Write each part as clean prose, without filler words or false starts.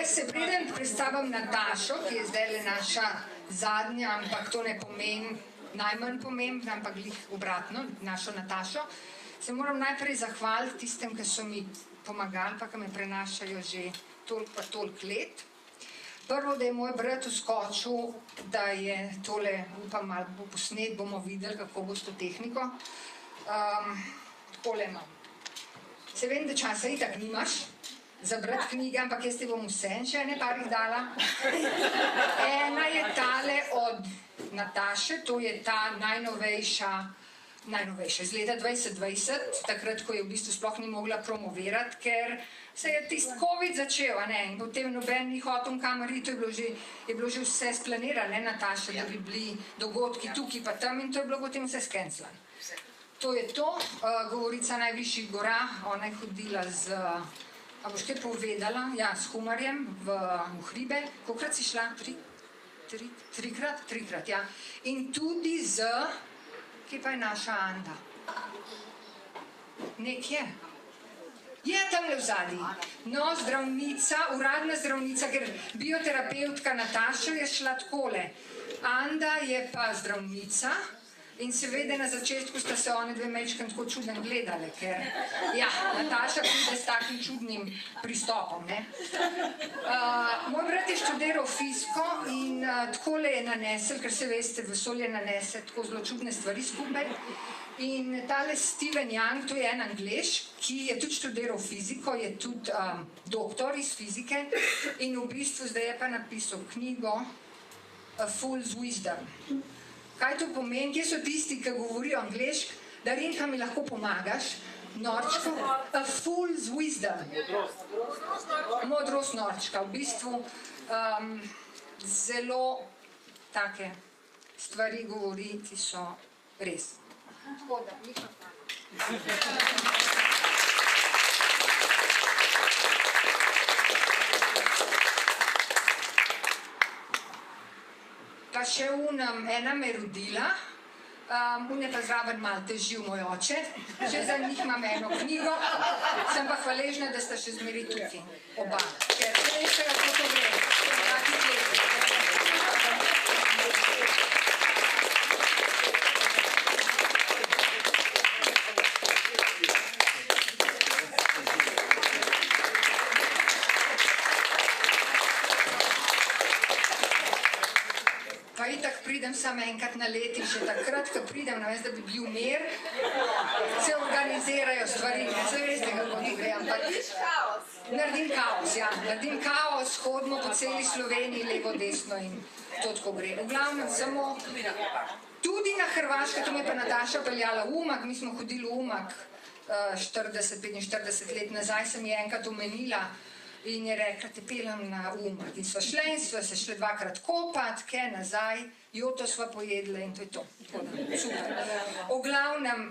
se preden predstavim Natašo, ki je zdaj naša zadnja, ampak to ne pomeni najmanj pomembna, ampak glih obratno, našo Natašo, se moram najprej zahvaliti tistem, ki so mi pomagali, pa ki me prenašajo že toliko pa toliko let. Prvo, da je moj brat uskočil, da je tole, upam, malo bo posnet, bomo videli, kako bo s to tehniko. Takole imam. Se vem, da časa itak nimaš za brati knjige, ampak jaz ti bom vse še ene parih dala. Ena je tale od Nataše, to je ta najnovejša iz leta 2020, takrat, ko je v bistvu sploh ni mogla promovirati, ker se je tisti COVID začel, in potem noben ni hotel kamor iti, je bilo že vse splanirano, Nataša, da bi bili dogodki tukaj pa tam in to je bilo potem vse skenslano. To je to, govorica najvišjih gora, ona je hodila z, a boš kaj povedala, ja, s Humarjem v hribe, kolikrat si šla? Trikrat, ja. In tudi z, kje pa je naša Anda? Nekje. Je tamle v zadnji. No, zdravnica, uradna zdravnica, ker bioterapeutka Nataša je šla takole. Anda je pa zdravnica in seveda na začetku sta se one dve mečkam tako čudno gledale, ker ja, Nataša pride s takim čudnim pristopom. Moj brat je študiral fiziko in takole je nanesel, ker se veste, vesolje nanese tako zelo čudne stvari skupaj. In tale Steven Young, to je en Anglež, ki je tudi študiral fiziko, je tudi doktor iz fizike in v bistvu zdaj je pa napisal knjigo A Fool's Wisdom. Kaj to pomeni? Kje so tisti, ki govorijo angleško? Darinka, mi lahko pomagaš? Norčko? A Fool's Wisdom. Modrost norčka. V bistvu zelo take stvari govori, ki so res. Hoda, pa še ena me rodila, une pa zraven malo težil moj oče, že za njih imam eno knjigo, sem pa hvaležna, da sta še zmeri tukaj, oba, ker veste, kako to gre. Pridem samo enkrat na let in še takrat, ko pridem, da bi bil mir, se organizirajo stvari, se veste, kako to gre, ampak naredim kaos, ja, naredim kaos, hodimo po celi Sloveniji, levo, desno in to tako gre. V glavnem samo, tudi na Hrvaško, to me pa Nataša peljala v Umag, mi smo hodili v Umag 40-45 let nazaj, sem je enkrat omenila, in je rekla, te peljem na Umag. In sva šle in sva se šle dvakrat kopat, kaj nazaj, joto sva pojedla in to je to. Super. V glavnem,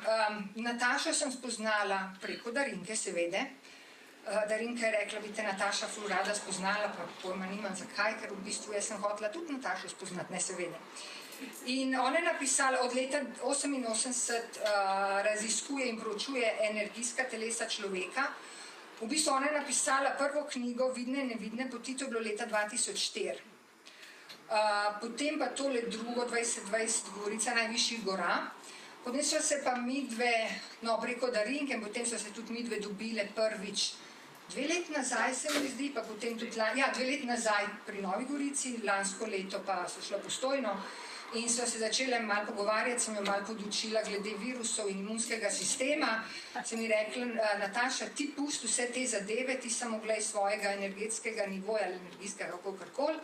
Natašo sem spoznala preko Darinke, seveda. Darinka je rekla, bi te Nataša ful rada spoznala, pa pojma nimam zakaj, ker v bistvu jaz sem hotela tudi Natašo spoznati, ne seveda. In ona je napisala, od leta 1988 raziskuje in proučuje energijska telesa človeka. V bistvu ona je napisala prvo knjigo Vidne in nevidne poti, to je bilo leta 2004. Potem pa tole drugo, 2020, govorica najvišjih gora. Potem so se pa midve, preko Darinke, potem so se tudi midve dobile prvič 2 let nazaj, se mi zdi, pa potem tudi 2 let nazaj pri Novi Gorici, lansko leto pa so šla Postojno. In so se začele malo pogovarjati, sem jo malo podučila glede virusov in imunskega sistema. Sem ji rekla, Nataša, ti pusti vse te zadeve, ti samo glej svojega energetskega nivoja ali energijskega, kakorkoli.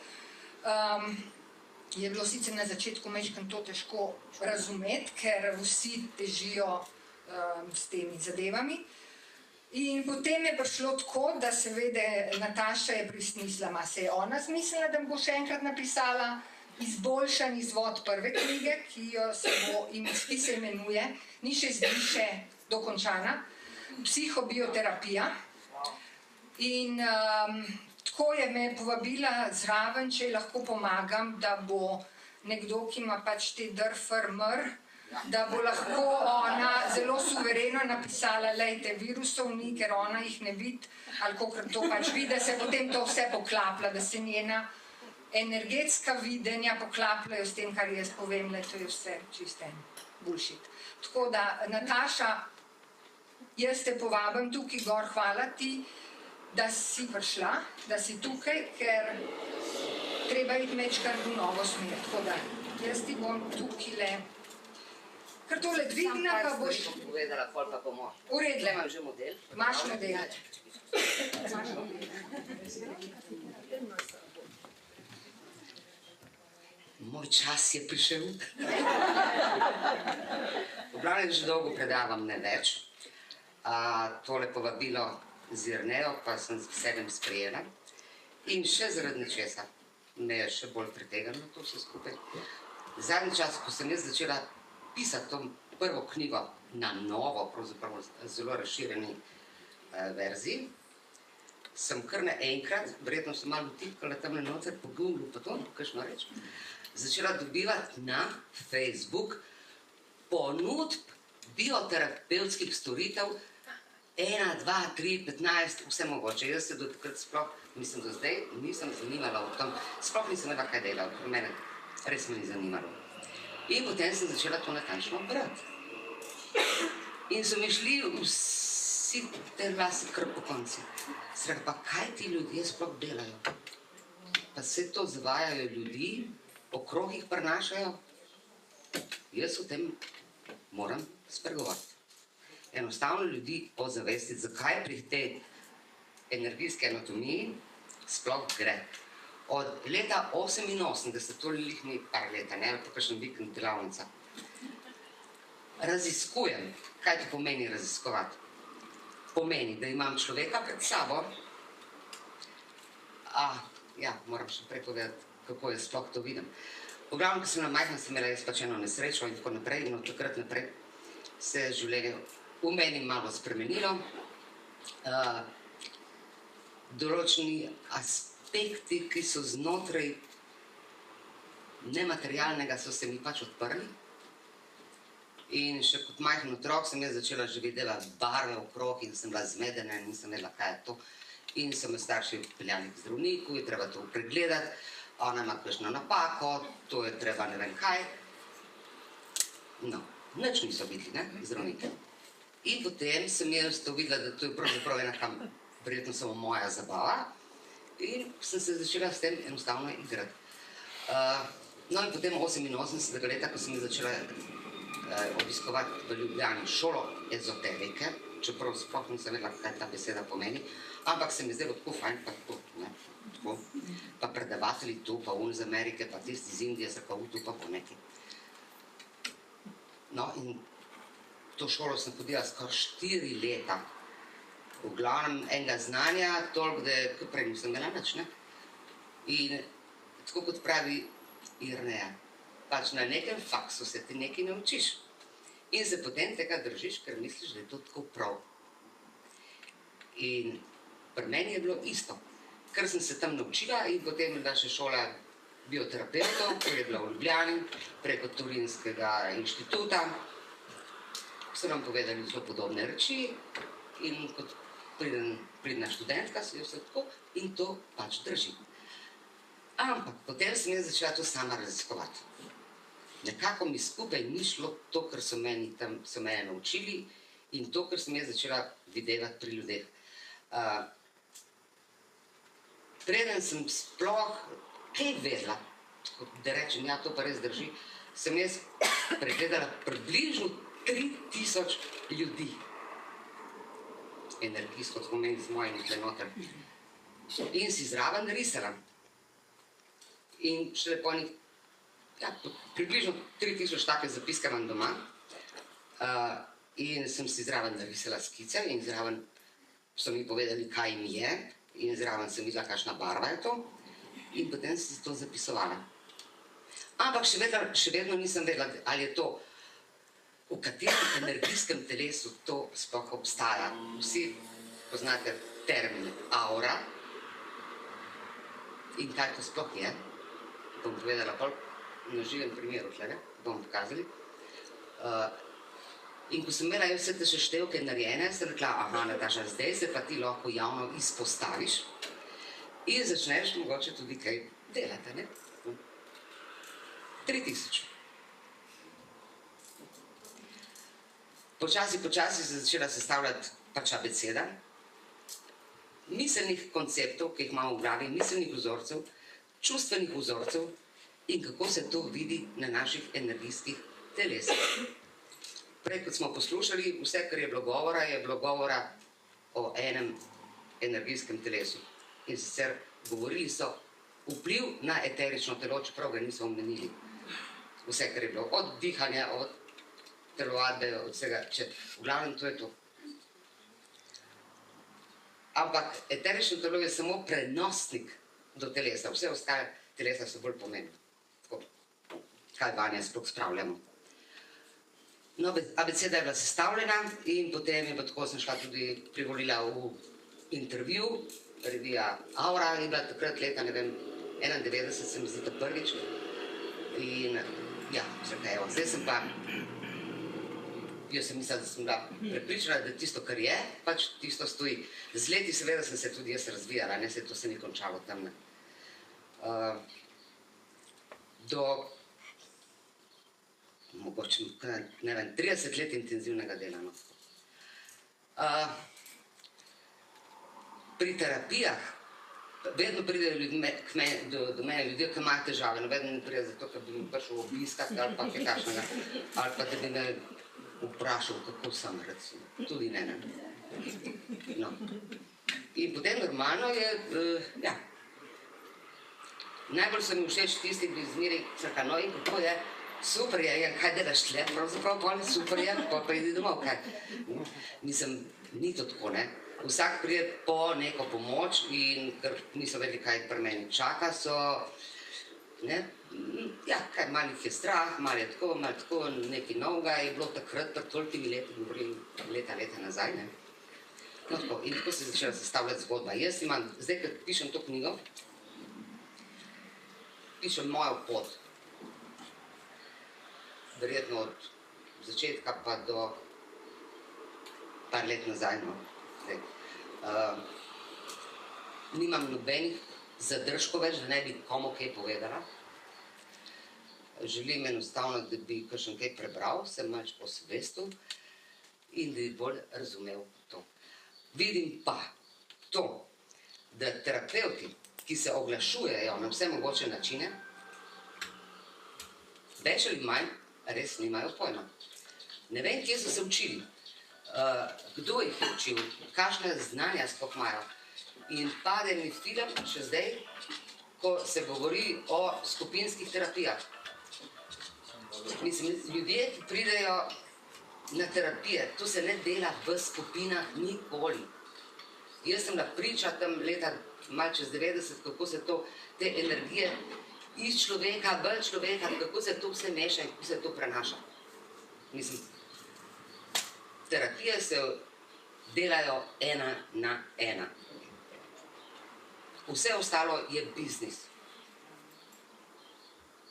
Je bilo sicer na začetku majčkeno to težko razumeti, ker vsi težijo s temi zadevami. In potem je prišlo tako, da seveda Nataša je prismislila, se je ona zmislila, da bo še enkrat napisala izboljšan izvod prve knjige, ki se imenuje, ni še zdiše dokončana, Psihobioterapija. In tako je me povabila zraven, če lahko pomagam, da bo nekdo, ki ima pač te drfr-mr, da bo lahko ona zelo suvereno napisala, lejte, virusov ni, ker ona jih ne vidi, ali kakor to pač vidi, da se potem to vse poklapla, da se njena energetska videnja poklapljajo s tem, kar jaz povem, le to je vse čisto en bullshit. Tako da, Nataša, jaz te povabim tukaj gor, hvala ti, da si prišla, da si tukaj, ker treba iti mečkar v novo smer. Tako da, jaz ti bom tukaj le, ker tole dvigna, pa boš... Sam par povedala, pol pa bomo. Uredle. Imam že model. Imaš model. Moj čas je prišel. V glavnem že dolgo predavam, ne več. Tole povabilo z Jernejo pa sem z veseljem sprejela. In še zaradi nečesa me je še bolj pritegnilo to vse skupaj. Zadnji čas, ko sem jaz začela pisati to prvo knjigo na novo, pravzaprav zelo razširjeni verziji, sem kar naenkrat, verjetno sem malo vtipkala tam noter po Google, pa to, kakšno reč, začela dobivati na Facebook ponudb bioterapevtskih storitev 1, 2, 3, 15, vse mogoče. Jaz se do takrat sploh, mislim, do zdaj nisem zanimala o tom, sploh nisem vedela, kaj delal, ker mene res me ni zanimalo. In potem sem začela to natančno brati. In so mi šli vsi te glasi kar po konci. Sem rekla, pa kaj ti ljudje sploh delajo? Pa se to zavajajo ljudi, okrog jih prinašajo. Jaz o tem moram spregovoriti. Enostavno ljudi ozavestiti, zakaj pri tej energijski anatomiji sploh gre. Od leta 88, to lih ni par leta, ne, ali pa kakšen vikend delavnica, raziskujem, kaj to pomeni raziskovati. Pomeni, da imam človeka pred sabo, moram še prej povedati, kako jaz sploh to vidim. V glavnem, ko sem majhna, sem imela jaz pač eno nesrečo in tako naprej, in od takrat naprej se je življenje v meni malo spremenilo. Določeni aspekti, ki so znotraj nematerialnega, so se mi pač odprli. In še kot majhen otrok sem jaz začela že videti barve okrog in sem bila zmedena in nisem vedela, kaj je to. In so me starši peljali k zdravniku, je treba to pregledati, ona ima kakšno napako, to je treba ne vem kaj. No, nič niso videli, ne, zdravniki. In potem sem jaz to videla, da to je pravzaprav ena verjetno samo moja zabava. In sem se začela s tem enostavno igrati. No in potem 88. leta, ko sem začela obiskovati v Ljubljani šolo ezoterike, čeprav sploh nisem vedela, kaj ta beseda pomeni, ampak se mi zdelo tako fajn, pa tako, ne, tako. Pa predavatelji tu, pa un iz Amerike, pa tisti iz Indije, se pa tu, pa po neki. No in to šolo sem hodila skoraj 4 leta. V glavnem enega znanja, toliko, da prej nisem imela nič, ne. In tako kot pravi Jerneja, pač na nekem faksu se ti nekaj naučiš. In se potem tega držiš, ker misliš, da je to tako prav. In pri meni je bilo isto. Ker sem se tam naučila in potem je bila še šola bioterapeutov, ki je bila v Ljubljani, preko Turinskega inštituta. So nam povedali zelo podobne reči in kot pridna študentka se je vse tako in to pač drži. Ampak potem sem jaz začela to sama raziskovati. Nekako mi skupaj ni šlo to, kar so mene naučili in to, kar sem jaz začela videti pri ljudeh. Preden sem sploh kaj vedela, da rečem, ja, to pa res drži, sem jaz pregledala približno 3000 ljudi. Energijsko, tako meni z mojimi tle noter. In si zraven risala. In šele po njih, približno 3000 take zapiske imam doma. In sem si zraven narisala skice in zraven so mi povedali, kaj jim je. In zraven sem videla, kakšna barva je to. In potem sem si to zapisovala. Ampak še vedno nisem vedela, ali je to, v katerem energijskem telesu to sploh obstaja. Vsi poznate termin aura. In kaj to sploh je, bom povedala pol na živem primeru, bomo pokazali. In ko sem imela vse te seštevke narejene, sem rekla, aha, Nataša, zdaj se pa ti lahko javno izpostaviš in začneš mogoče tudi kaj delati, ne? 3000. Počasi se začela sestavljati pač abeceda, miselnih konceptov, ki jih imamo v glavi, miselnih vzorcev, čustvenih vzorcev in kako se to vidi na naših energijskih telesih. Prej, kot smo poslušali, vse, kar je bilo govora o enem energijskem telesu. In sicer govorili so vpliv na eterično telo, čeprav ga niso omenili. Vse, kar je bilo, od dihanja, od telovadbe, od vsega, v glavnem to je to. Ampak eterično telo je samo prenosnik do telesa, vse ostale telesa so bolj pomembne. Tako, kaj vanje sploh spravljamo. No, abeceda je bila sestavljena in potem je pa tako, sem šla tudi, privolila v intervju, revija Aura je bila takrat leta, ne vem, 91 se mi zdi to prvič. In ja, zakaj evo, zdaj sem pa, jaz sem mislila, da sem bila prepričana, da tisto, kar je, pač tisto stoji. Z leti seveda sem se tudi jaz razvijala, ne, se to se ni končalo tam. Do mogoče, ne vem, 30 let intenzivnega dela. No. Pri terapijah vedno pridejo do mene ljudje, ki imajo težave, vedno ne pride zato, ker bi mi prišel obiskat ali pa kaj takšnega, ali pa da bi me vprašal, kako sem, recimo. Tudi ne. No. In potem normalno je, ja, najbolj so mi všeč tisti, ki zmeri čaka, no in kako je, super je, kaj delaš tle, pravzaprav super je, pa idi domov, kaj. Mislim, ni to tako, ne. Vsak pride po neko pomoč in ker niso vedeli, kaj pri meni čaka, so, ne, ja, kaj, malo jih je strah, malo je tako, nekaj novega je bilo takrat, pred tolikimi leti, govorim leta nazaj, ne. No tako, in tako se je začela sestavljati zgodba. Jaz imam, zdaj, ker pišem to knjigo, pišem mojo pot. Verjetno od začetka pa do par let nazaj, no. Nimam nobenih zadržkov več, da ne bi komu kaj povedala. Želim enostavno, da bi kakšen kaj prebral, se malce posvestil in da bi bolj razumel to. Vidim pa to, da terapevti, ki se oglašujejo na vse mogoče načine, več ali manj res nimajo pojma. Ne vem, kje so se učili, kdo jih je učil, kakšne znanja sploh imajo. In pade mi film še zdaj, ko se govori o skupinskih terapijah. Mislim, ljudje, ki pridejo na terapije, to se ne dela v skupinah nikoli. Jaz sem bila priča tam leta malo čez 90, kako se to, te energije iz človeka, v človeka, kako se to vse meša in kako se to prenaša. Mislim, terapije se delajo 1 na 1. Vse ostalo je biznis.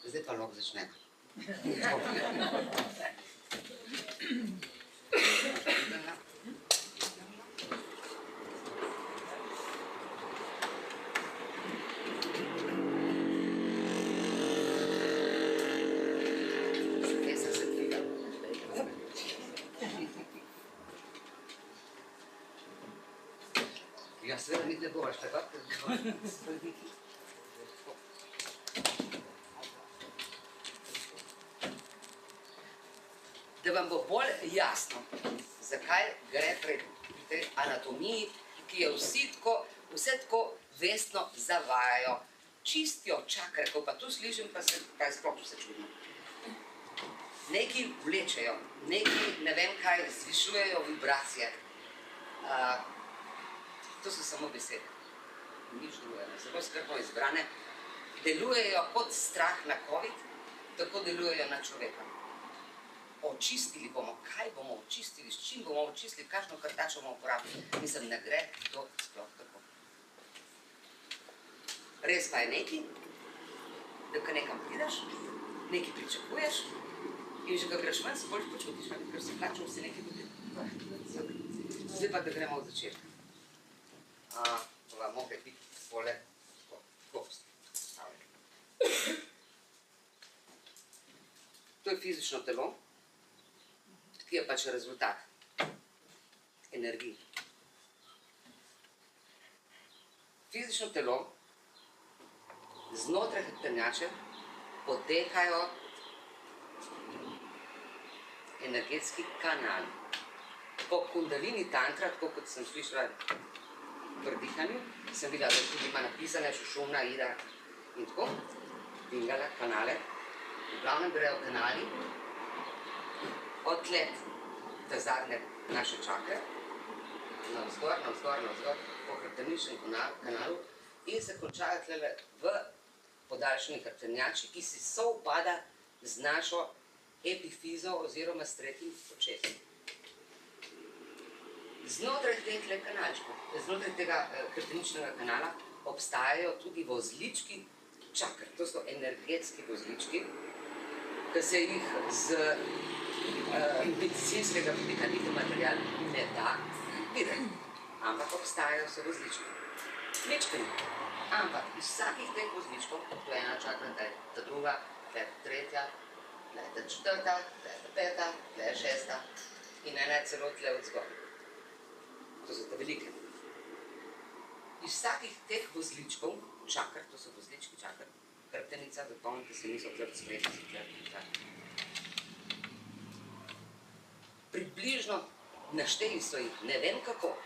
Zdaj pa lahko začnemo. Ja, seveda ni ne boš, tako? Da vam bo bolj jasno, zakaj gre pri tej anatomiji, ki je vse tako vestno zavajajo. Čistijo čakre, ko pa tu slišim, pa je sploh vse čudno. Neki vlečejo, neki ne vem kaj, zvišujejo vibracije. To so samo besede, nič drugega, zelo skrbno izbrane. Delujejo kot strah na COVID, tako delujejo na človeka. Očistili bomo, kaj bomo očistili, s čim bomo očistili, kakšno krtačo bomo uporabili. Mislim, ne gre to sploh tako. Res pa je nekaj, da ko nekam prideš, nekaj pričakuješ In že ko greš ven, se bolj počutiš, ker se plačal vse nekaj ljudi. Zdaj pa, da gremo od začetka. Pa moge biti pole gost. To je fizično telo, ki je pač rezultat energije. Fizično telo, znotraj hrbtenjače potekajo energetski kanali. Po kundalini tantra, tako kot sem slišala pri dihanju, sem videla, da tudi ima napisane šušumna, ida in tako, dingala kanale. V glavnem grejo kanali od tled do zadnje naše čakre, navzgor, po hrbteničnem kanalu in se končajo tlele v podaljšani hrbtenjači, ki si sovpada z našo epifizo oziroma s tretjim očesom. Znotraj tega hrbteničnega kanala obstajajo tudi vozlički čakr. To so energetski vozlički, ki se jih z medicinskega vidika niti material ne da videti. Ampak obstajajo so vozlički. Mečkani. Ampak iz vsakih teh vozličkov, to je ena čakra, ta druga, ta tretja, ta četrta, ta peta, ta šesta in ena je celo tle od zgor. To so te velike. Iz vsakih teh vozličkov, čakr, to so vozlički čakr, hrbtenica, zapomnite se, niso zelo spletni, približno našteli so jih, ne vem kako,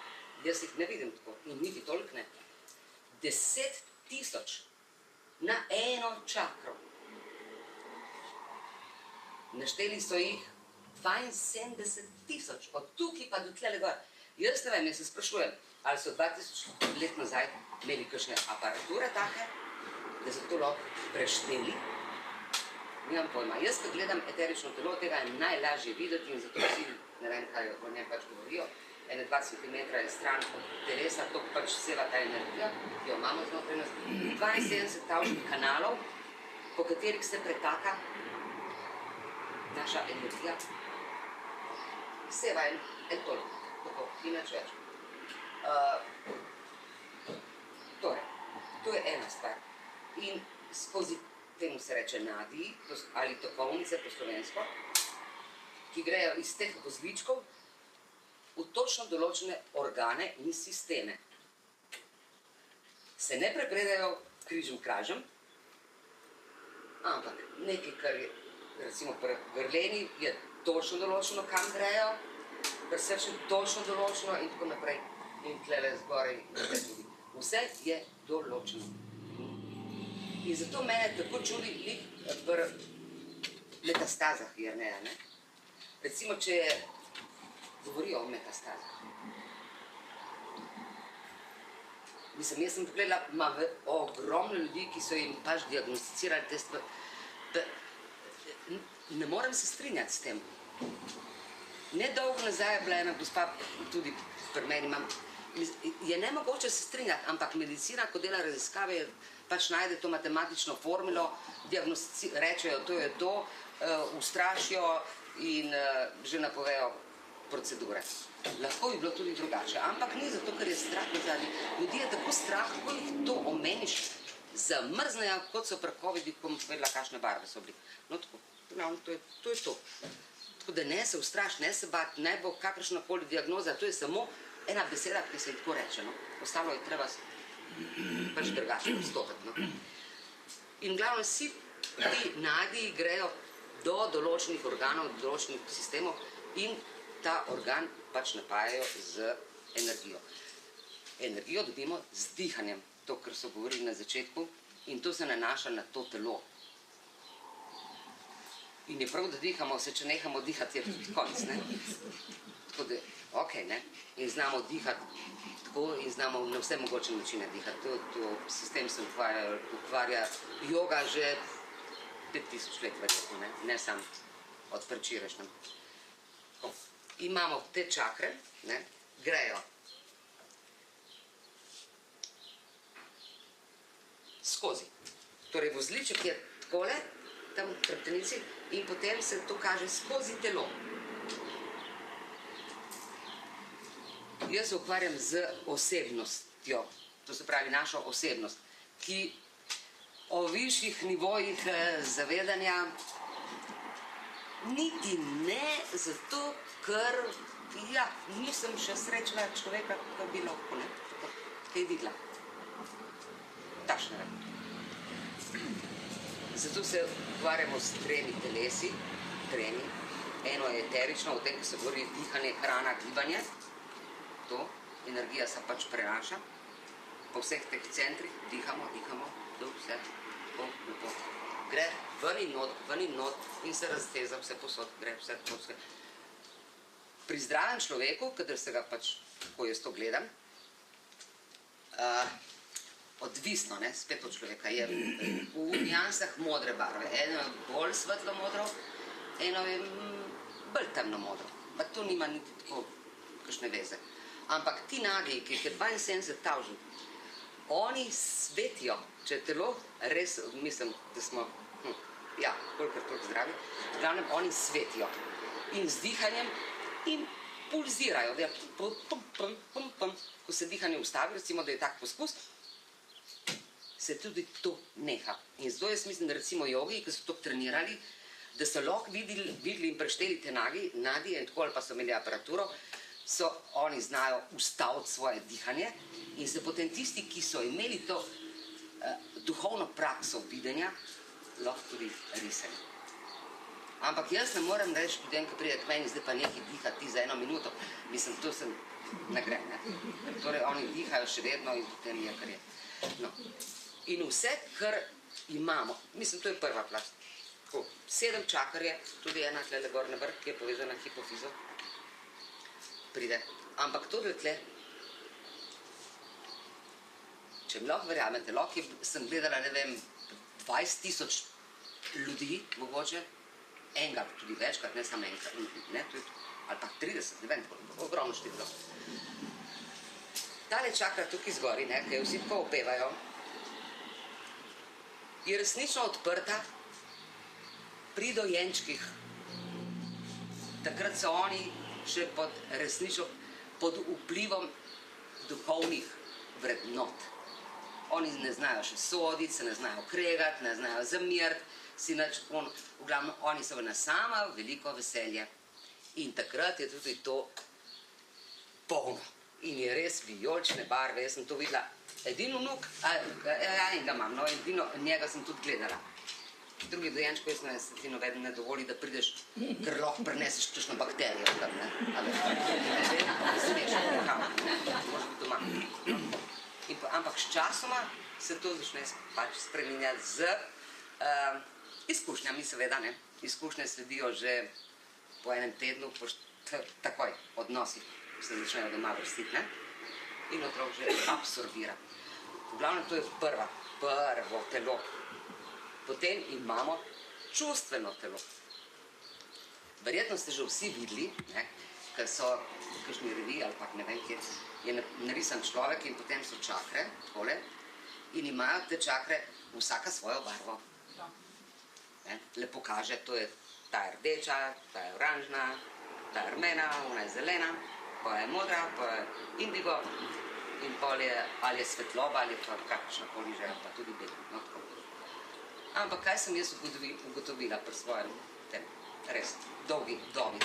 jaz jih ne vidim tako in niti toliko ne, 10.000 na eno čakro. Našteli so jih 72.000, od tukaj pa do tlele gor. Jaz ne vem, jaz se sprašujem, ali so 2000 let nazaj imeli kakšne aparature take, da so to lahko prešteli. Nimam pojma. Jaz, ko gledam eterično telo, tega je najlažje videti in zato vsi, ne vem, kaj o njem pač govorijo, 2 cm je stran od telesa, to pač seva ta energija, ki jo imamo znotraj nas. 72 tavžnih kanalov, po katerih se pretaka naša energija. Seva en toliko, tako, inač več. Torej, to je ena stvar. In skozi temu se reče nadiji, ali tokovnice po slovensko, ki grejo iz teh vozličkov v točno določene organe in sisteme. Se ne prepredajo križem kražem, ampak nekaj, kar je, recimo pri grleni, je točno določeno, kam grejo, pri srčni točno določeno in tako naprej. In tlele zgoraj, vse je določeno. In zato mene tako čudi pri metastazah Jerneja, ne? Recimo, če govorijo o metastazah. Mislim, jaz sem pogledala, ima ogromno ljudi, ki so jim pač diagnosticirali te stvari. Ne morem se strinjati s tem. Nedolgo nazaj je bila ena gospa, tudi pri meni imam, je nemogoče se strinjati, ampak medicina, ko dela raziskave, pač najde to matematično formulo, rečejo, to je to, ustrašijo in že napovejo procedure. Lahko bi bilo tudi drugače, ampak ni zato, ker je strah nazadnji. Ljudi je tako strah, ko jih to omeniš, zamrznejo, kot so pri COVID-i, ko bom povedala, kakšne barve so bili. No tako, to je to. Tako da ne se ustraš, ne se bat, ne bo kakršnakoli diagnoza, to je samo ena beseda, ki se je tako reče, no. Ostalo je treba pač drugače postopati, no. In glavno, vsi ti nadiji grejo do določenih organov, do določenih sistemov in ta organ pač napajajo z energijo. Energijo dobimo z dihanjem, to, kar so govorili na začetku, in to se nanaša na to telo. In je prav, da dihamo, vse če nehamo dihati, je tudi konc, ne. Tako da, okej, ne, in znamo dihati tako in znamo na vse mogoče načine dihati. To sistem se ukvarja joga že 5000 let verjetno, ne sam od včerajšnjem. Imamo te čakre, ne, grejo skozi. Torej, vozliček je takole, tam v hrbtenici, in potem se to kaže skozi telo. Jaz se ukvarjam z osebnostjo, to se pravi našo osebnost, ki o višjih nivojih zavedanja niti ne zato, ker nisem še srečala človeka, ki bi lahko, kaj videla. Takšnega. Zato se ukvarjamo s 3 telesi, eno je eterično, o tem, ko se govori dihanje, hrana, gibanje, to, energija se pač prenaša, po vseh teh centrih, dihamo, to vse, lepo. Gre ven in not in se razteza vse posod, gre vse posod. Pri zdravem človeku, kadar se ga pač, ko jaz to gledam, odvisno, spet od človeka, je v nijansah modre barve. Eno je bolj svetlo modro, eno je bolj temno modro. Pa to nima niti tako kakšne veze. Ampak ti nagli, ki jih je 72 tavžen, oni svetijo, če je telo res, mislim, da smo, kolikor toliko zdravi, v glavnem oni svetijo. In z dihanjem in pulzirajo, ko se dihanje ustavi, recimo, da je tak poskus, se tudi to neha. In zato jaz mislim, da recimo jogi, ki so to trenirali, da so lahko videli in prešteli te nadije in tako, ali pa so imeli aparaturo, oni znajo ustaviti svoje dihanje in se potem tisti, ki so imeli to duhovno prakso videnja, lahko tudi risali. Ampak jaz ne morem reči ljudem, ki pride k meni, zdaj pa nekaj dihati za 1 minuto. Mislim, to sem ne grem, Torej, oni dihajo še vedno in potem je, kar je. No. In vse, kar imamo, mislim, to je prva plast. 7 čakarje, tudi ena tlele gor na vrh, ki je povezana hipofizo, pride. Ampak to tle, če mi lahko verjamete, lahko sem gledala, ne vem, 20.000 ljudi, mogoče, enega, tudi večkrat, ne samo enkrat, ali pa 30, ne vem, ogromno število. Tale čakra tukaj zgori, ki jo vsi tako opevajo, je resnično odprta pri dojenčkih. Takrat so oni še resnično pod vplivom duhovnih vrednot. Oni ne znajo še soditi, se ne znajo kregati, ne znajo zamiriti, v glavnem, oni so na sama veliko veselje. In takrat je tudi to polno. In je res vijolične barve, jaz sem to videla. Edino vnuk, enega imam, edino njega sem tudi gledala. Drugi dojenčko, jaz se ti noveden ne dovoli, da prideš, ker lahko preneseš kakšno bakterijo tam, ne smeš, moraš biti doma. Ampak s časoma se to začne pač spreminjati z izkušnjami, seveda, izkušnje sledijo že po 1 tednu, takoj odnosi se začnejo doma vrstiti, in otrok že absorbira. V glavnem, to je prvo telo. Potem imamo čustveno telo. Verjetno ste že vsi videli, ker so v kakšni reviji ali pa ne vem kje, je narisan človek in potem so čakre, takole, in imajo te čakre vsaka svojo barvo. Lepo kaže, ta je rdeča, ta je oranžna, ta je rumena, ona je zelena, pa je modra, pa je indigo in pol je ali je svetloba ali pa kakršnakoli že, pa tudi bela. Ampak kaj sem jaz ugotovila pri svojem tem res dolgi dobi?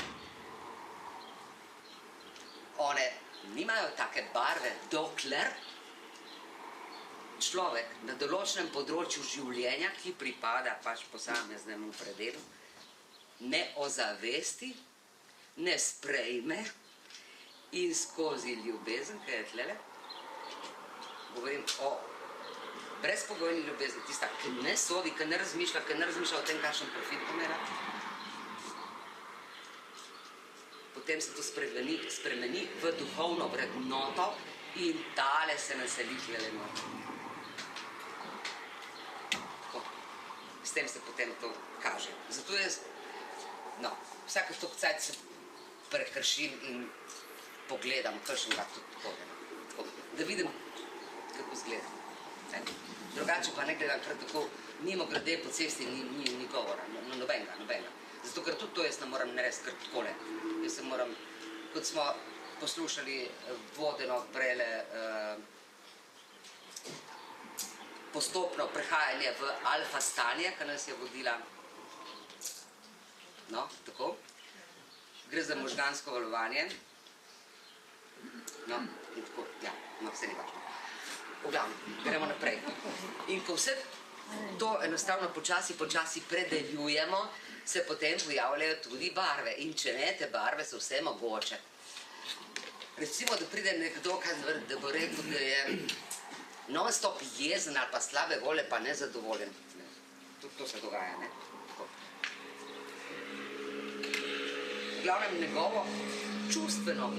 One nimajo take barve, dokler človek na določenem področju življenja, ki pripada pač posameznemu predelu, ne ozavesti, ne sprejme in skozi ljubezen, kaj je tlele, govorim o brezpogojni ljubezni, tista, ki ne sodi, ki ne razmišlja o tem, kakšen profit pomera, potem se to spremeni v duhovno vrednoto in tale se naseli tlele noter. S tem se potem to kaže. Zato jaz, vsake toliko cajt se prekršim in pogledam, kakšen ga tudi tako, da vidim, kako izgleda. Drugače pa ne gledam kar tako, mimo grede po cesti ni govora, nobenega. Zato ker tudi to jaz ne moram narediti kar takole. Jaz se moram, kot smo poslušali vodeno prele postopno prehajanje v alfa stanje, ki nas je vodila, no, tako, gre za možgansko valovanje, no, in tako, ja, no, vse ni važno. V glavnem, gremo naprej. In ko vse to enostavno počasi predeljujemo, se potem pojavljajo tudi barve. In če ne, te barve so vse mogoče. Recimo, da pride nekdo, da bo rekel, da je non-stop jezen ali pa slabe volje, pa nezadovoljen. Tudi to se dogaja, ne? V glavnem, njegovo čustveno,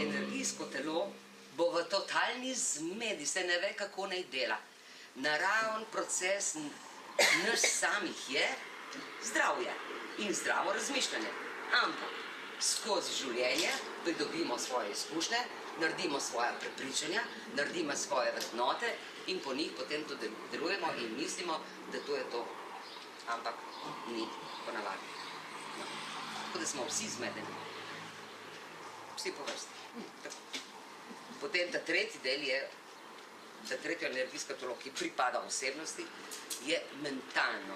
energijsko telo bo v totalni zmedi, se ne ve, kako naj dela. Naraven proces nas samih je zdravje in zdravo razmišljanje. Ampak skozi življenje pridobimo svoje izkušnje, naredimo svoja prepričanja, naredimo svoje vrednote in po njih potem tudi delujemo in mislimo, da to je to. Ampak ni ponavadi. Tako da smo vsi zmedeni. Vsi po vrsti. Tako. Potem ta tretji del je, ta tretja energijska telo, ki pripada osebnosti, je mentalno.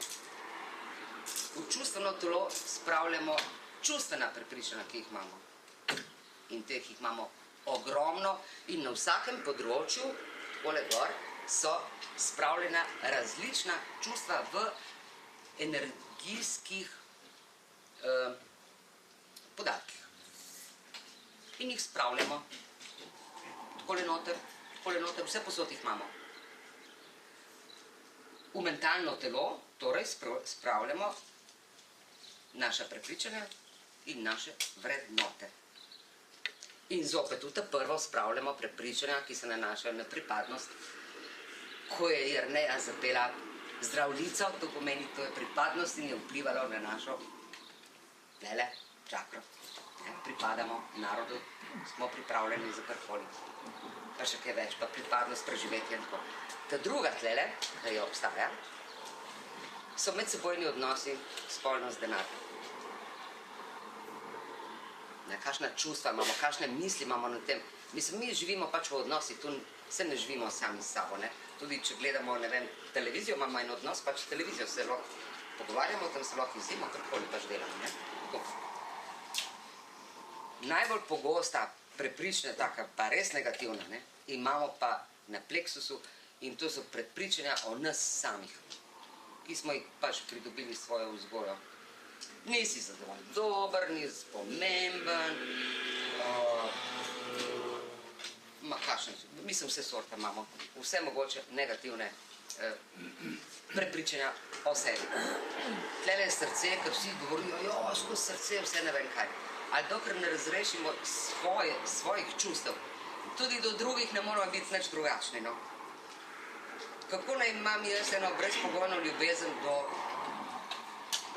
V čustveno telo spravljamo čustvena prepričanja, ki jih imamo. In teh jih imamo ogromno in na vsakem področju, takole gor, so spravljena različna čustva v energijskih podatkih. In jih spravljamo takole noter, vse posod jih imamo. V mentalno telo, torej spravljamo naša prepričanja in naše vrednote. In zopet v ta prvo spravljamo prepričanja, ki se nanašajo na pripadnost. Ko je Jerneja zapela zdravljico, to pomeni, to je pripadnost in je vplivalo na našo tele, čakro. Pripadamo narodu, smo pripravljeni za karkoli. Pa še kaj več, pa pripadnost, preživetje in tako. Ta druga tlele, ki jo obstaja, so medsebojni odnosi, spolnost, denar. Kakšna čustva imamo, kakšne misli imamo na tem. Mislim, mi živimo pač v odnosih, tu se ne živimo sami s sabo, ne. Tudi, če gledamo, ne vem, televizijo, imamo en odnos, pač televizijo se lahko pogovarjamo, tam se lahko izjemo, karkoli pač delamo, ne. Tako. Najbolj pogosta prepričanja, taka pa res negativna, ne, imamo pa na pleksusu in to so prepričanja o nas samih, ki smo jih pač pridobili svojo vzgojo. Nisi zadovolj dober, nisi pomemben, mislim, vse sorte imamo, vse mogoče negativne prepričanja o sebi. Tlele je srce, ker vsi govorijo, skozi srce, vse ne vem kaj. Ali dokler ne razrešimo svojih čustev, tudi do drugih ne moramo biti nič drugačni, no. Kako naj imam jaz eno brezpogojno ljubezen do,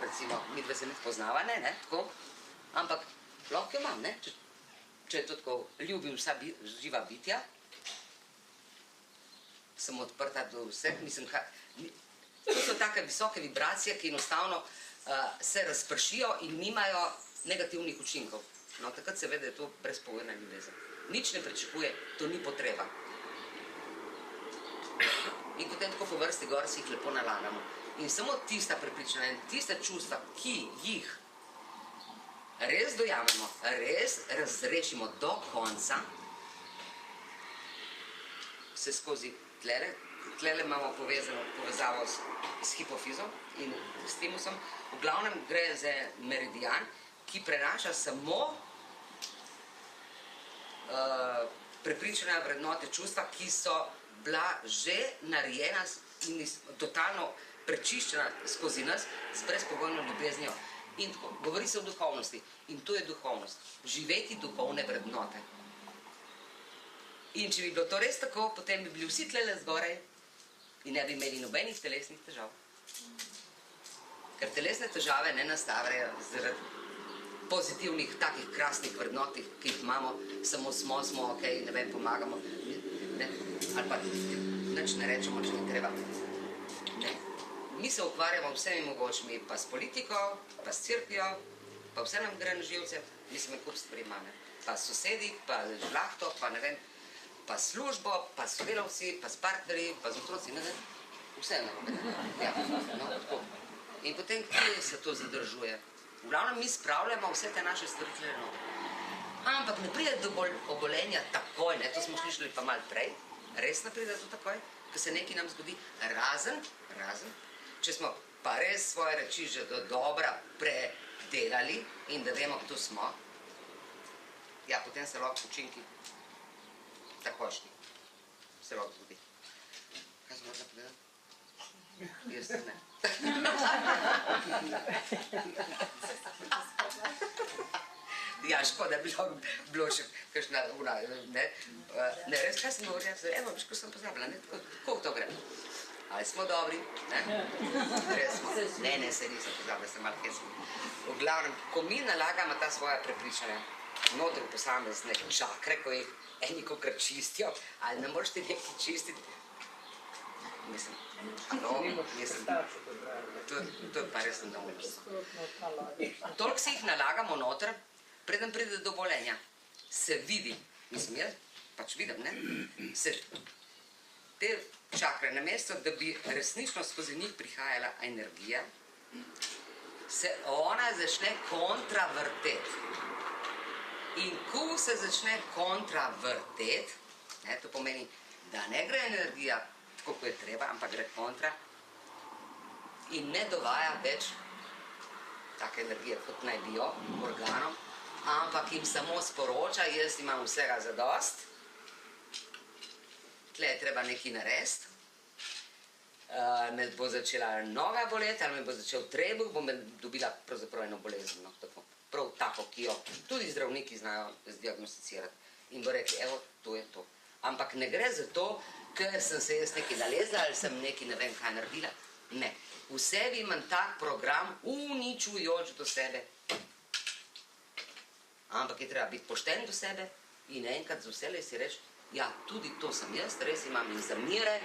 recimo, midve se ne poznava, ne, tako, ampak lahko jo imam, ne, če je to tako, ljubim vsa živa bitja, sem odprta do vseh, mislim, to so take visoke vibracije, ki enostavno se razpršijo in nimajo negativnih učinkov. No, takrat se ve, da je to brezpogojna ljubezen. Nič ne pričakuje, to ni potreba. In potem tako po vrsti gor si jih lepo nalagamo. In samo tista prepričanja in tiste čustva, ki jih res dojamemo, res razrešimo do konca, se skozi tlele imamo povezavo s hipofizom in s timusom. V glavnem gre za meridian, ki prenaša samo prepričanja, vrednote, čustva, ki so bila že narejena in totalno prečiščena skozi nas z brezpogojno ljubeznijo. In tako, govori se o duhovnosti. In to je duhovnost. Živeti duhovne vrednote. In če bi bilo to res tako, potem bi bili vsi tlele zgoraj in ne bi imeli nobenih telesnih težav. Ker telesne težave ne nastajajo zaradi pozitivnih, takih krasnih vrednot, ki jih imamo, samo smo, ok, ne vem, pomagamo, ne, ali pa nič ne rečemo, če ni treba. Ne. Mi se ukvarjamo vsemi mogočimi, pa s politiko, pa s cerkvijo, pa vse nam gre na živce, mislim, kup stvari ima, ne. Pa s sosedi, pa z žlahto, pa ne vem, pa s službo, pa s sodelavci, pa s partnerji, pa z otroci, ne vem, vse narobe. Ja, no, tako. In potem, kje se to zadržuje? V glavnem, mi spravljamo vse te naše stvari, no. Ampak ne pride do obolenja takoj, ne, to smo slišali pa malo prej, res ne pride to takoj, ko se nekaj nam zgodi, razen, če smo pa res svoje reči že do dobra predelali in da vemo, kdo smo, ja, potem se lahko učinki takošni, se lahko zgodi. Kaj sem morala povedati? Jaz ne. Ja, škoda, bilo še kakšna ura, ne, res, kaj sem govorila, evo, ko sem pozabila, ne, kako to gre? Ali smo dobri, ne, res smo, ne, se nisem pozabila, sem malo hecna. V glavnem, ko mi nalagamo ta svoja prepričanja, noter v posamezne čakre, ko jih eni kokrat čistijo, ali ne moreš ti nekaj čistiti, mislim, to je pa res neumno. Toliko si jih nalagamo noter, preden pride do bolenja, se vidi, mislim jaz, pač vidim, ne, se te čakre, namesto, da bi resnično skozi njih prihajala energija, se ona začne kontravrteti. In ko se začne kontravrteti, ne, to pomeni, da ne gre energija tako, kot je treba, ampak gre kontra in ne dovaja več take energije, kot naj bi jo, organom, ampak jim samo sporoča, jaz imam vsega zadost, tle je treba nekaj narediti, me bo začela noga boleti, ali me bo začel trebuh, bom dobila pravzaprav eno bolezen, no, tako, prav tako, ki jo tudi zdravniki znajo zdiagnosticirati in bo rekli, evo, to je to. Ampak ne gre za to, ker sem se jaz nekaj nalezla ali sem nekaj ne vem kaj naredila, ne. V sebi imam tak program uničujoč do sebe. Ampak je treba biti pošten do sebe in enkrat za vselej si reči, ja, tudi to sem jaz, res imam in zamire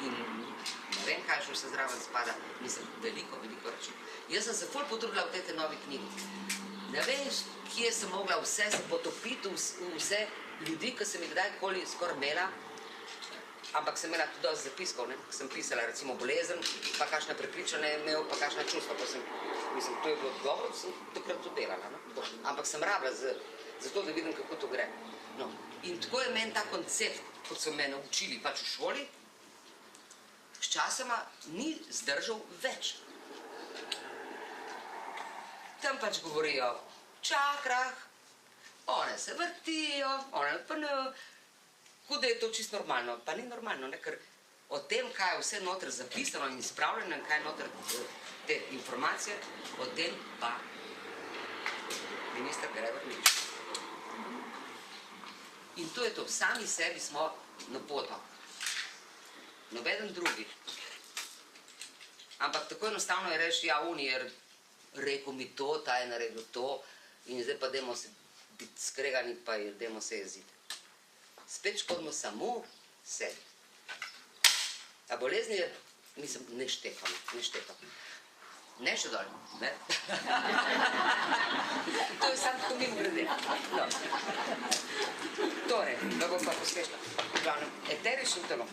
in ne vem, kaj še vse zraven spada, mislim, veliko reči. Jaz sem se ful potrudila v tej novi knjigi. Ne vem, kje sem mogla vse se potopiti, vse ljudi, ki sem jih kdajkoli skoraj imela, ampak sem imela tudi dosti zapiskov, ne, sem pisala recimo bolezen, pa kakšna prepričanja je imel, pa kakšna čustva, pa sem, mislim, to je bilo dobro, sem takrat to delala, no, ampak sem rabila za to, da vidim, kako to gre. No, in tako je meni ta koncept, kot so me naučili pač v šoli, s časoma ni zdržal več. Tam pač govorijo o čakrah, one se vrtijo, one pa ne, kot da je to čisto normalno, pa ni normalno, ne, ker o tem, kaj je vse noter zapisano in spravljeno in kaj je noter te informacije, o tem pa minister Greber nič. In to je to, sami sebi smo na poto, nobeden drugi. Ampak tako enostavno je reči, ja, on je rekel mi to, ta je naredil to in zdaj pa dajmo se biti skregani, pa dajmo se jeziti. Spet škodimo samo sebi. A bolezni je, mislim, ne štekam. Ne še dol, ne? To je samo tako mimo grede. No. Torej, da bom pa pospešila. V glavnem, eterično telo,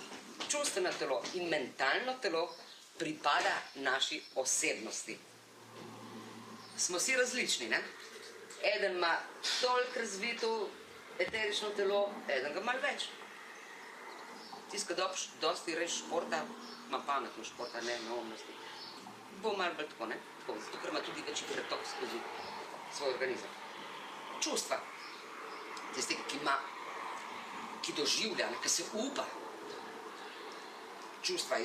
čustveno telo in mentalno telo pripada naši osebnosti. Smo si različni, ne? Eden ima toliko razvito eterično telo, eden ga malo več. Tisti, ki dosti reč športa, ima pametno športa, ne neumnosti. Bo malo bolj tako, ne? Zato, ker ima tudi večji pretok skozi svoj organizem. Čustva. Tisti, ki doživlja, ki se upa čustva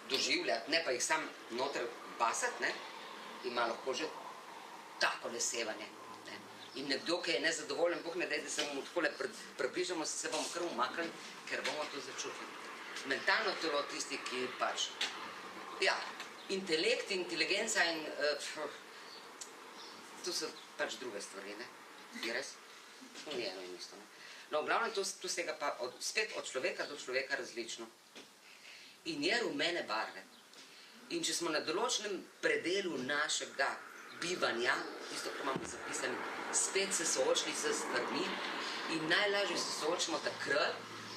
doživljati, ne pa jih sam noter basati, ne? Ima lahko že tako lesevanje. In nekdo, ki je nezadovoljen, Bog ne daj, da se mu takole približamo, se bomo kar umaknili, ker bomo to začutili. Mentalno telo tisti, ki pač, ja, intelekt, inteligenca in to so pač druge stvari, ne? Je res? Ni eno in isto, ne? No, v glavnem, to sega pa spet od človeka do človeka različno. In je rumene barve. In če smo na določenem predelu našega bivanja, tisto, kar imamo zapisani, spet se soočili s stvarmi in najlažje se soočimo takrat,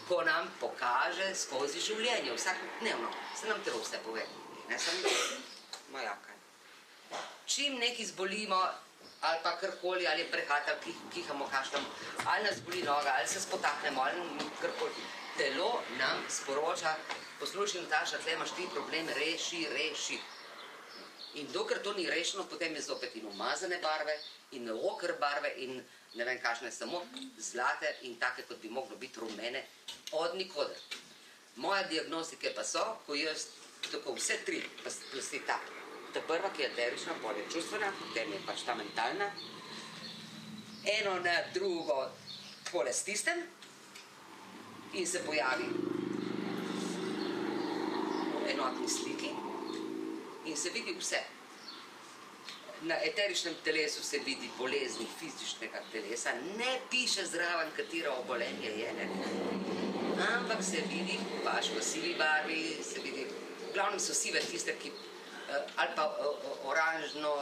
ko nam pokaže skozi življenje, vsakodnevno. Se nam telo vse pove. Ne samo moja kaj. Čim nekaj zbolimo, ali pa karkoli, ali je prehod, ali kihamo, kašljamo, ali nas boli noga, ali se spotaknemo, ali karkoli. Telo nam sporoča, poslušaj, Nataša, tle imaš ti probleme, reši. In dokler to ni rešeno, potem je zopet in umazane barve, in oker barve, in ne vem kakšne, samo zlate in take, kot bi moglo biti rumene, od nikoder. Moje diagnostike pa so, ko jaz tako vse tri plasti ta. Ta prva, ki je eterična, pol je čustvena, potem je pač ta mentalna. Eno na drugo pole stisnem in se pojavi v enotni sliki in se vidi vse. Na eteričnem telesu se vidi bolezni fizičnega telesa, ne piše zraven, katero obolenje je, ne. Ampak se vidi pač v sivi barvi, se vidi, v glavnem so sive tiste, ki, ali pa oranžno,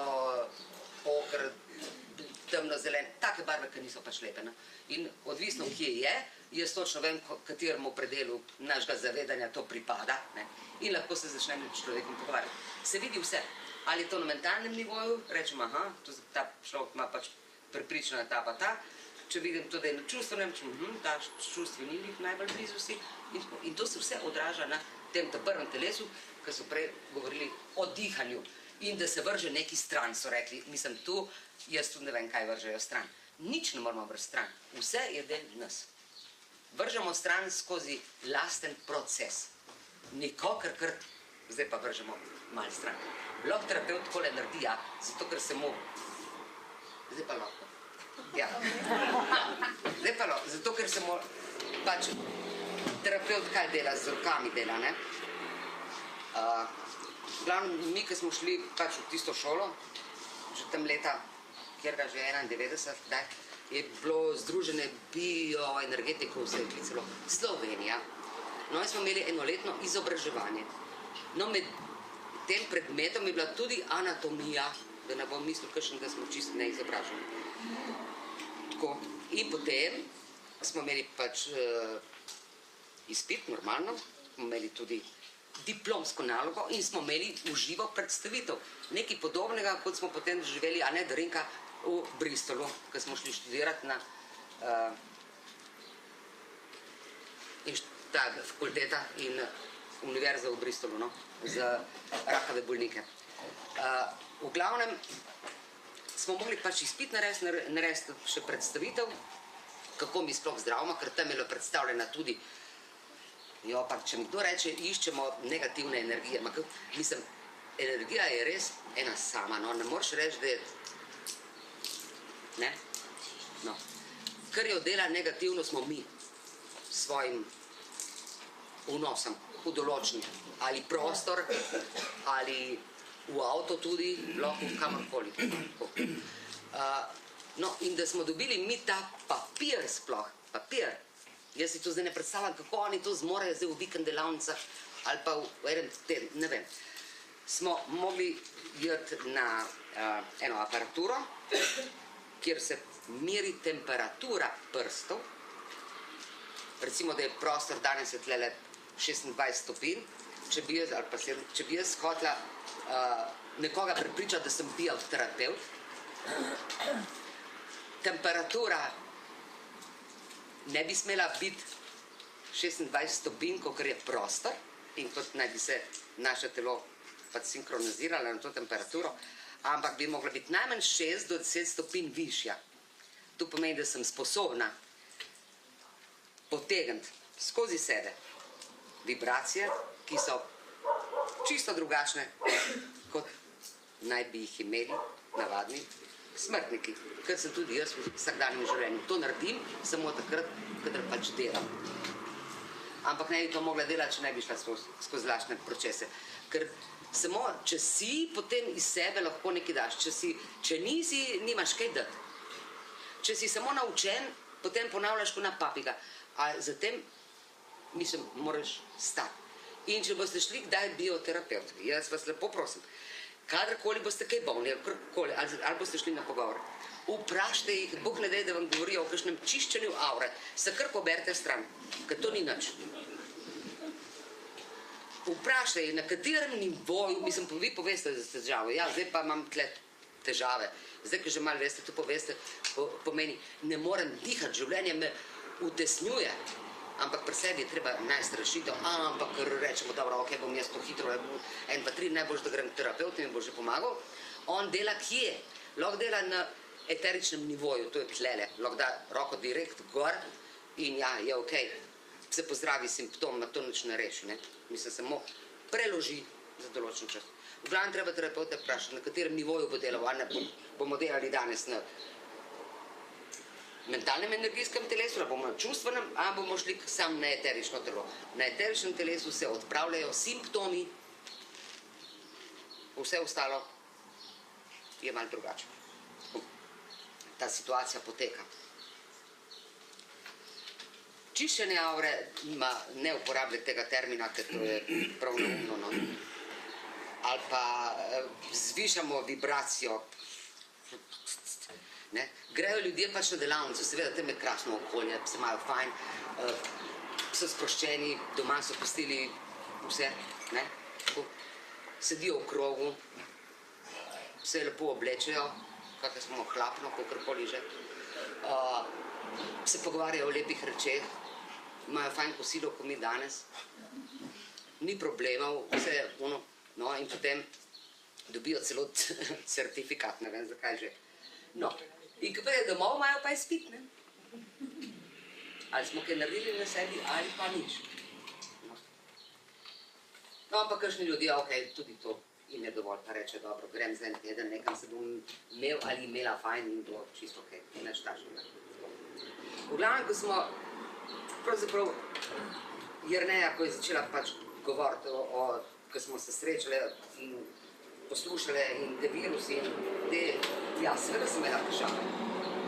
oker, temno-zelen, take barve, ki niso pač lepe. In odvisno, kje je, jaz točno vem, kateremu predelu našega zavedanja to pripada, ne? In lahko se začnem s človekom pogovarjati. Se vidi vse. Ali je to na mentalnem nivoju, rečem, aha, ta človek ima pač prepričana ta pa ta, če vidim to, da je na čustvenem, ta čustveni lik najbolj blizu si, in to se vse odraža na tem prvem telesu, ki so prej govorili o dihanju. In da se vrže neki stran, so rekli, mislim tu, jaz tudi ne vem, kaj vržejo stran. Nič ne moramo vrsti stran, vse je del nas. Vržemo stran skozi lasten proces. Nikokar kar, zdaj pa vržemo malo stran. Lahko terapeut takole naredi, ja, zato ker se mu... Zdaj pa lahko. Ja. Zdaj pa lahko, zato ker se mu pač terapeut kaj dela, z rokami dela, ne? Glavno, mi, ki smo šli pač v tisto šolo, že tam leta, kjer ga že 91, daj, je bilo združene bioenergetiko, vse je klicalo Slovenija. No, in smo imeli enoletno izobraževanje. No, med tem predmetom je bila tudi anatomija, da ne bom mislil kakšen, da smo čisto neizobraženi. Tako, in potem smo imeli pač izpit, normalno, smo imeli tudi diplomsko nalogo in smo imeli v živo predstavitev. Nekaj podobnega, kot smo potem živeli, a ne Darinka, v Bristolu, ko smo šli študirati na fakulteta in univerza v Bristolu, no, za rakave bolnike. V glavnem smo mogli pač izpit narediti še predstavitev, kako mi sploh zdravimo, ker tam je bila predstavljena tudi, jo, pa če mi kdo reče, iščemo negativne energije, mislim, energija je res ena sama, no, ne moreš reči, da je, ne, no, kar jo dela negativno smo mi, svojim vnosom, v določni, ali prostor, ali v avto tudi, lahko kamorkoli. No, in da smo dobili mi ta papir sploh, papir, jaz si to zdaj ne predstavljam, kako oni to zmorejo zdaj v vikend delavnicah, ali pa v enem teden, ne vem. Smo mogli iti na eno aparaturo, kjer se meri temperatura prstov, recimo, da je prostor, danes je tlele 26 stopinj, če bi jaz hotela nekoga prepričati, da sem bioterapeut, temperatura ne bi smela biti 26 stopinj, kakor je prostor, in kot naj bi se naše telo pač sinkroniziralo na to temperaturo, ampak bi mogla biti najmanj 6 do 10 stopinj višja. To pomeni, da sem sposobna potegniti skozi sebe vibracije, ki so čisto drugačne, kot naj bi jih imeli navadni smrtniki, kar sem tudi jaz v vsakdanjem življenju. To naredim samo takrat, kadar pač delam. Ampak ne bi to mogla delati, če ne bi šla skozi lačne procese. Ker samo, če si, potem iz sebe lahko nekaj daš. Če nisi, nimaš kaj dati. Če si samo naučen, potem ponavljaš kot na papiga. A zatem, mislim, moraš stati. In če boste šli kdaj bioterapeut, jaz vas lepo prosim, kadarkoli boste kaj bolni, ali boste šli na pogovor, vprašajte jih, Bog ne daj, da vam govorijo o kakšnem čiščenju aure, se kar poberite stran, ker to ni nič. Vprašajte jih, na katerem nivoju, mislim, vi poveste za težavo, ja, zdaj pa imam tle težave, zdaj, ko že malo veste, to poveste, pomeni, ne morem dihati, življenje me utesnjuje, ampak pri sebi je treba najti rešitev, ampak rečemo, dobro, ok, bom jaz to hitro, 1, 2, 3, najbolj, da grem terapeut in mi bo že pomagal. On dela kje? Lahko dela na eteričnem nivoju, to je tlele, lahko da roko direkt gor in ja, je ok, se pozdravi simptom, to nič ne reši, ne? Mislim, samo preloži za določen čas. V glavnem treba terapeuta vprašati, na katerem nivoju bo delal, ali ne bomo delali danes na mentalnem energijskem telesu, ali bomo na čustvenem, ali bomo šli sam na eterično telo. Na eteričnem telesu se odpravljajo simptomi, vse ostalo je malo drugače. Ta situacija poteka. Čiščenje aure ne uporablja tega termina, ker to je prav neumno, no. Ali pa zvišamo vibracijo. Ne? Grejo ljudje pač na delavnico, seveda tam je krasno okolje, se imajo fajn, so sproščeni, doma so pustili vse, ne? Sedijo v krogu, se lepo oblečejo, kakor smo hlapno, kakorkoli že, se pogovarjajo o lepih rečeh, imajo fajn kosilo, ko mi danes, ni problemov, vse je ono, no in potem dobijo celo certifikat, ne vem zakaj že. No, in ko pride domov, imajo pa izpit, ne? Ali smo kaj naredili na sebi, ali pa nič. No, ampak kakšni ljudje, ok, tudi to jim je dovolj, pa reče, dobro, grem za en teden, nekam se bom imel ali imela fajn in bilo čisto ok, neč tašnega. V glavnem, ko smo, pravzaprav, Jerneja, ko je začela pač govoriti ko smo se srečali in poslušali in te virusi in te, ja, seveda sem imela težave,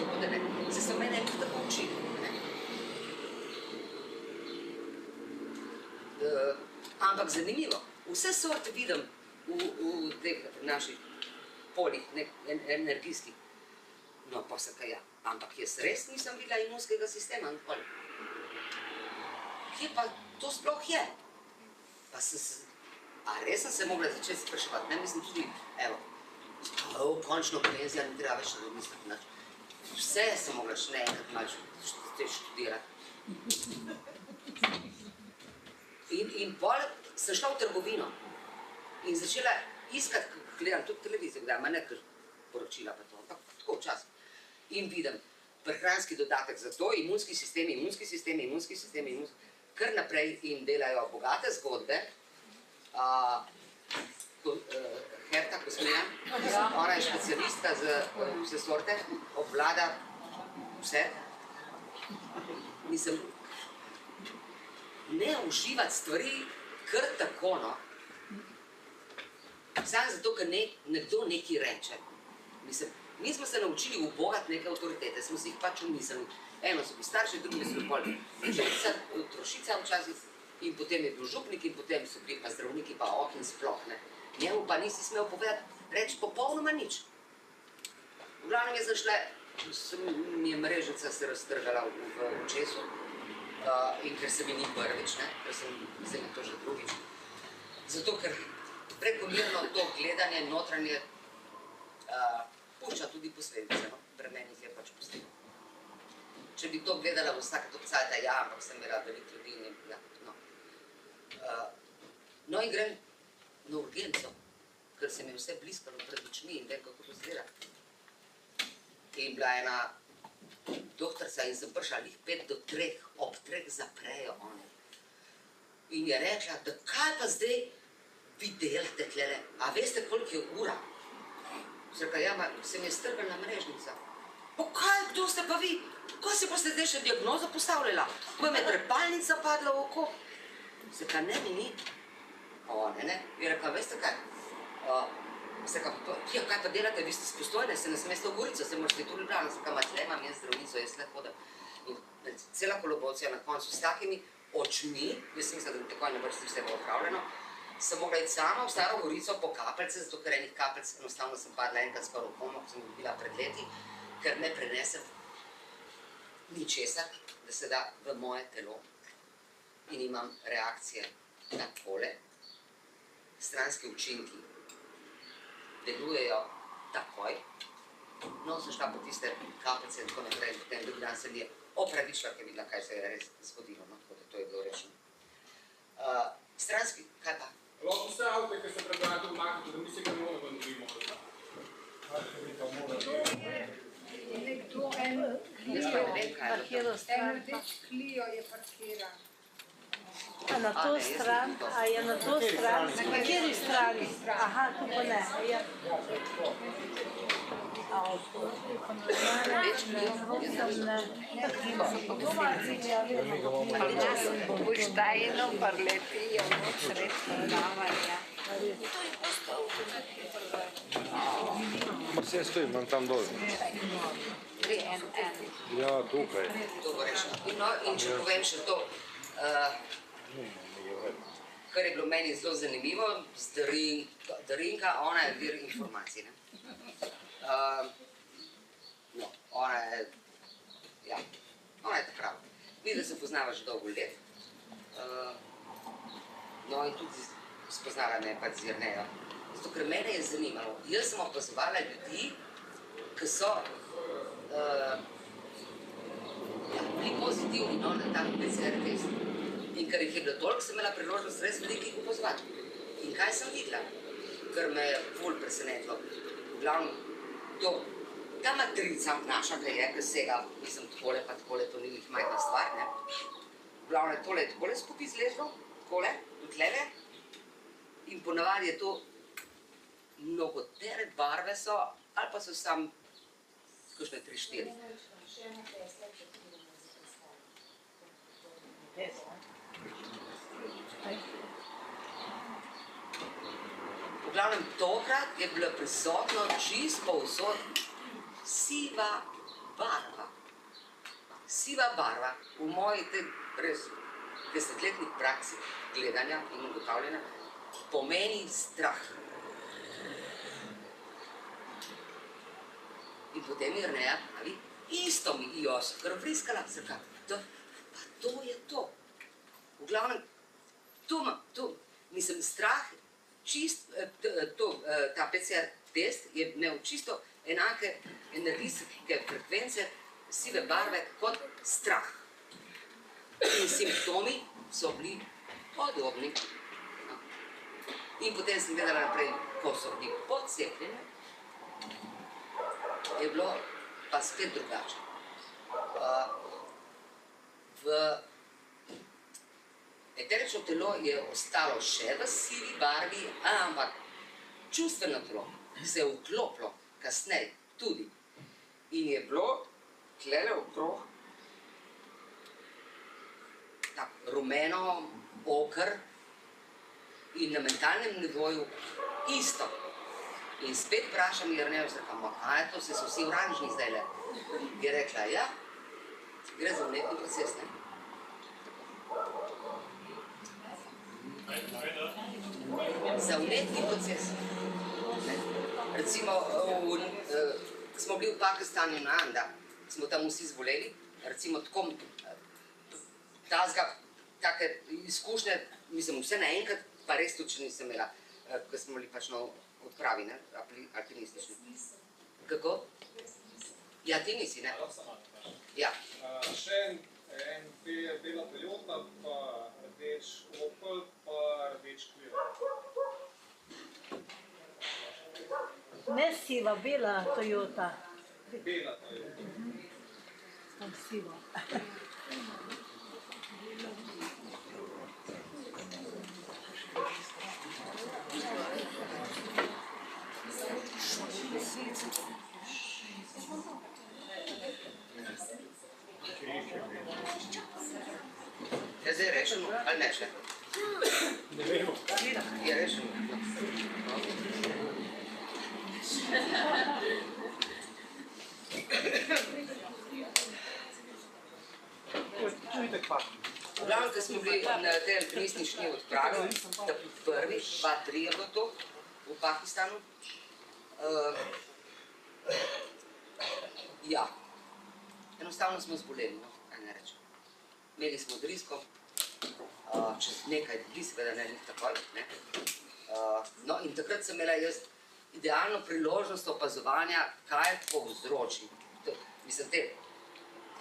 tako da ne, se so mene tako učili, ne. Ampak zanimivo, vse sorte vidim v teh naših poljih, energijskih, no pa se kaj ja, ampak jaz res nisem videla imunskega sistema nikoli. Kje pa to sploh je? Pa a res sem se mogla začeti spraševati, ne, mislim tudi, evo, končno penzija, ni treba več misliti, nič. Vse sem mogla še ne enkrat malo študirati. In pol sem šla v trgovino in začela iskati, gledam tudi televizijo, kdaj, ma ne poročila pa to, ampak tako včasih. In vidim prehranski dodatek za to, imunski sistem, kar naprej in delajo bogate zgodbe, Herta Kosmeja, ona je specialistka za vse sorte, obvlada vse. Mislim, ne uživati stvari kar tako, no. Samo zato, ker nekdo nekaj reče. Mislim, mi smo se naučili ubogati neke avtoritete, smo si jih pač umislili. Eno so bili starši, drugi so bili pol trošica včasih, in potem je bil župnik in potem so bili pa zdravniki pa in sploh, ne. Njemu pa nisi smel povedati, reči popolnoma nič. V glavnem je zašla, mi je mrežnica se raztrgala v očesu in ker se mi ni prvič, ne, ker sem zdaj to že drugič. Zato, ker prekomerno to gledanje notranje pušča tudi posledice, no, bremen jih je pač pustilo. Če bi to gledala vsak to cajta, ja, ampak sem imela veliko ljudi in ja, no. No in grem na urgenco, ker se mi vse bliskalo pred očmi in vem, kako to izgleda. In bila ena doktorica in sem prišla lih 5 do 3, ob 3 zaprejo oni. In je rekla, da kaj pa zdaj vi delate tlele, a veste, koliko je ura? Se rekla, ja, se mi je strgala mrežnica. Pa kaj, kdo ste pa vi? Ko si pa ste zdaj še diagnozo postavljala? Ko je me trepalnica padla v oko? Se rekla, ne, mi ni. Ne. Je rekla, veste kaj? Se rekla, ja, kaj pa delate, vi ste spustojne, se ne smeste v Gorico, se morate tu Ljubljano. Se rekla, ma tle imam jaz zdravnico, jaz tle hodam. cela kolobocija na koncu s takimi očmi, jaz mislim, da takoj ne vrsti vse bo opravljeno, sem mogla iti sama v Staro Gorico po kapeljce, zato ker enih kapeljc enostavno sem padla enkrat skoraj v komo, ko sem dobila pred leti, ker ne prenesem ničesar, da se da v moje telo in imam reakcije takole. Stranski učinki delujejo takoj. No, sem šla po tiste kapljice in tako naprej, potem drugi dan se mi je opravičila, ker je videla, kaj se je res zgodilo, no, tako da to je bilo rečeno. Stranski, kaj pa? Lahko vse avte, ki se predvajate v marketu, da mi se kamione ven dobimo. Nekdo en rdeč Clio je parkiran. A na to stran? A je na to stran? Na kateri strani? Aha, tu pa ne. Boš tajno parletijo sred predavanja. Ma se stojim, imam tam dol. Ja, tukaj. To bo rečeno. No, in če povem še to, kar je bilo meni zelo zanimivo, Darinka, ona je vir informacij, ne? No, ona je, ja, ona je ta prava. Videla se poznava že dolgo let. No, in tudi spoznala me pač z Jernejo. Zato, ker mene je zanimalo. Jaz sem opazovala ljudi, ki so bili pozitivni, no, na tak PCR test. In ker jih je bilo toliko, sem imela priložnost res velikih opazovati. In kaj sem videla? Ker me je ful presenetilo. V glavnem, ta matrica naša, ki sega, mislim, takole pa takole, to ni njih majhna stvar, ne? V glavnem, tole je takole skupaj izlezlo, takole, do tleve. In ponavadi je to mnogotere barve so, ali pa so sam kakšne 3-4. V glavnem, tokrat je bila prisotno čist povsod siva barva. Siva barva v moji res desetletni praksi gledanja in ugotavljanja pomeni strah. In potem Jerneja pravi, isto mi so kar vriskala, pa to je to. V glavnem, mislim, strah, ta PCR test je imel čisto enake energijske frekvence sive barve kot strah. In simptomi so bili podobni. In potem sem gledala naprej, ko so bili podcepljeni, je bilo pa spet drugače. Eterično telo je ostalo še v sivi barvi, ampak čustveno telo se je vklopilo kasneje tudi. In je bilo tlele okrog tako rumeno, oker in na mentalnem nivoju isto. In spet vprašam Jernejo, a je to, se so vsi oranžni zdajle? Je rekla, ja, gre za vnetni proces, ne? Za vnetni proces. Recimo, ko smo bili v Pakistanu na Anda, smo tam vsi zboleli, recimo tako, take izkušnje, mislim, vse naenkrat, pa res tudi, če nisem imela, ko smo bili pač na odpravi, ne, alpinistični. Kako? Ja, ti nisi, ne? Ja. Še en bela Toyota, pa rdeč Opel, pa rdeč Clio. Ne siva, bela Toyota. Bela Toyota. Siva. Ja, zdaj rešeno, ali ne še? Ne vemo. Je rešeno. alpinistični odpravi, ta prvi, 2-3 je bilo to v Pakistanu. Ja, enostavno smo zboleli, no, kaj ne rečem. Imeli smo drisko, čez nekaj dni, seveda ne takoj, ne. No, in takrat sem imela jaz idealno priložnost opazovanja, kaj povzroči. Mislim,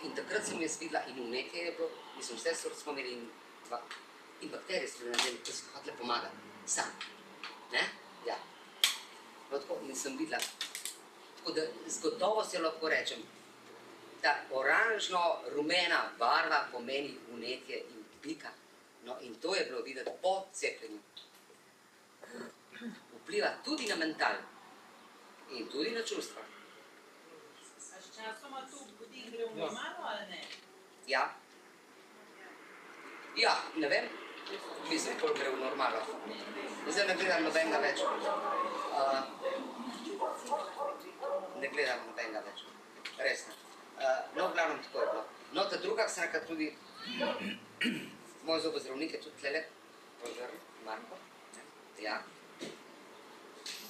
in takrat sem jaz videla, in vnetje je bilo, mislim, vse smo imeli in bakterije so bile na delu, ki so hotele pomagati, sam. Ne? Ja. No, tako, in sem videla. Tako da z gotovostjo lahko rečem, ta oranžno-rumena barva pomeni vnetje in pika. No, in to je bilo videti po cepljenju. Vpliva tudi na mental in tudi na čustva. A s časoma to budi gre v normalo ali ne? Ja. Ja, ne vem. Mislim, koliko gre v normalo. Zdaj ne gledam nobenega več. Ne gledam nobenega več. Resno. No, v glavnem tako je bilo. No, ta druga vsaka tudi, moj zobozdravnik je tudi tlele, pozdravljen, Marko. Ja.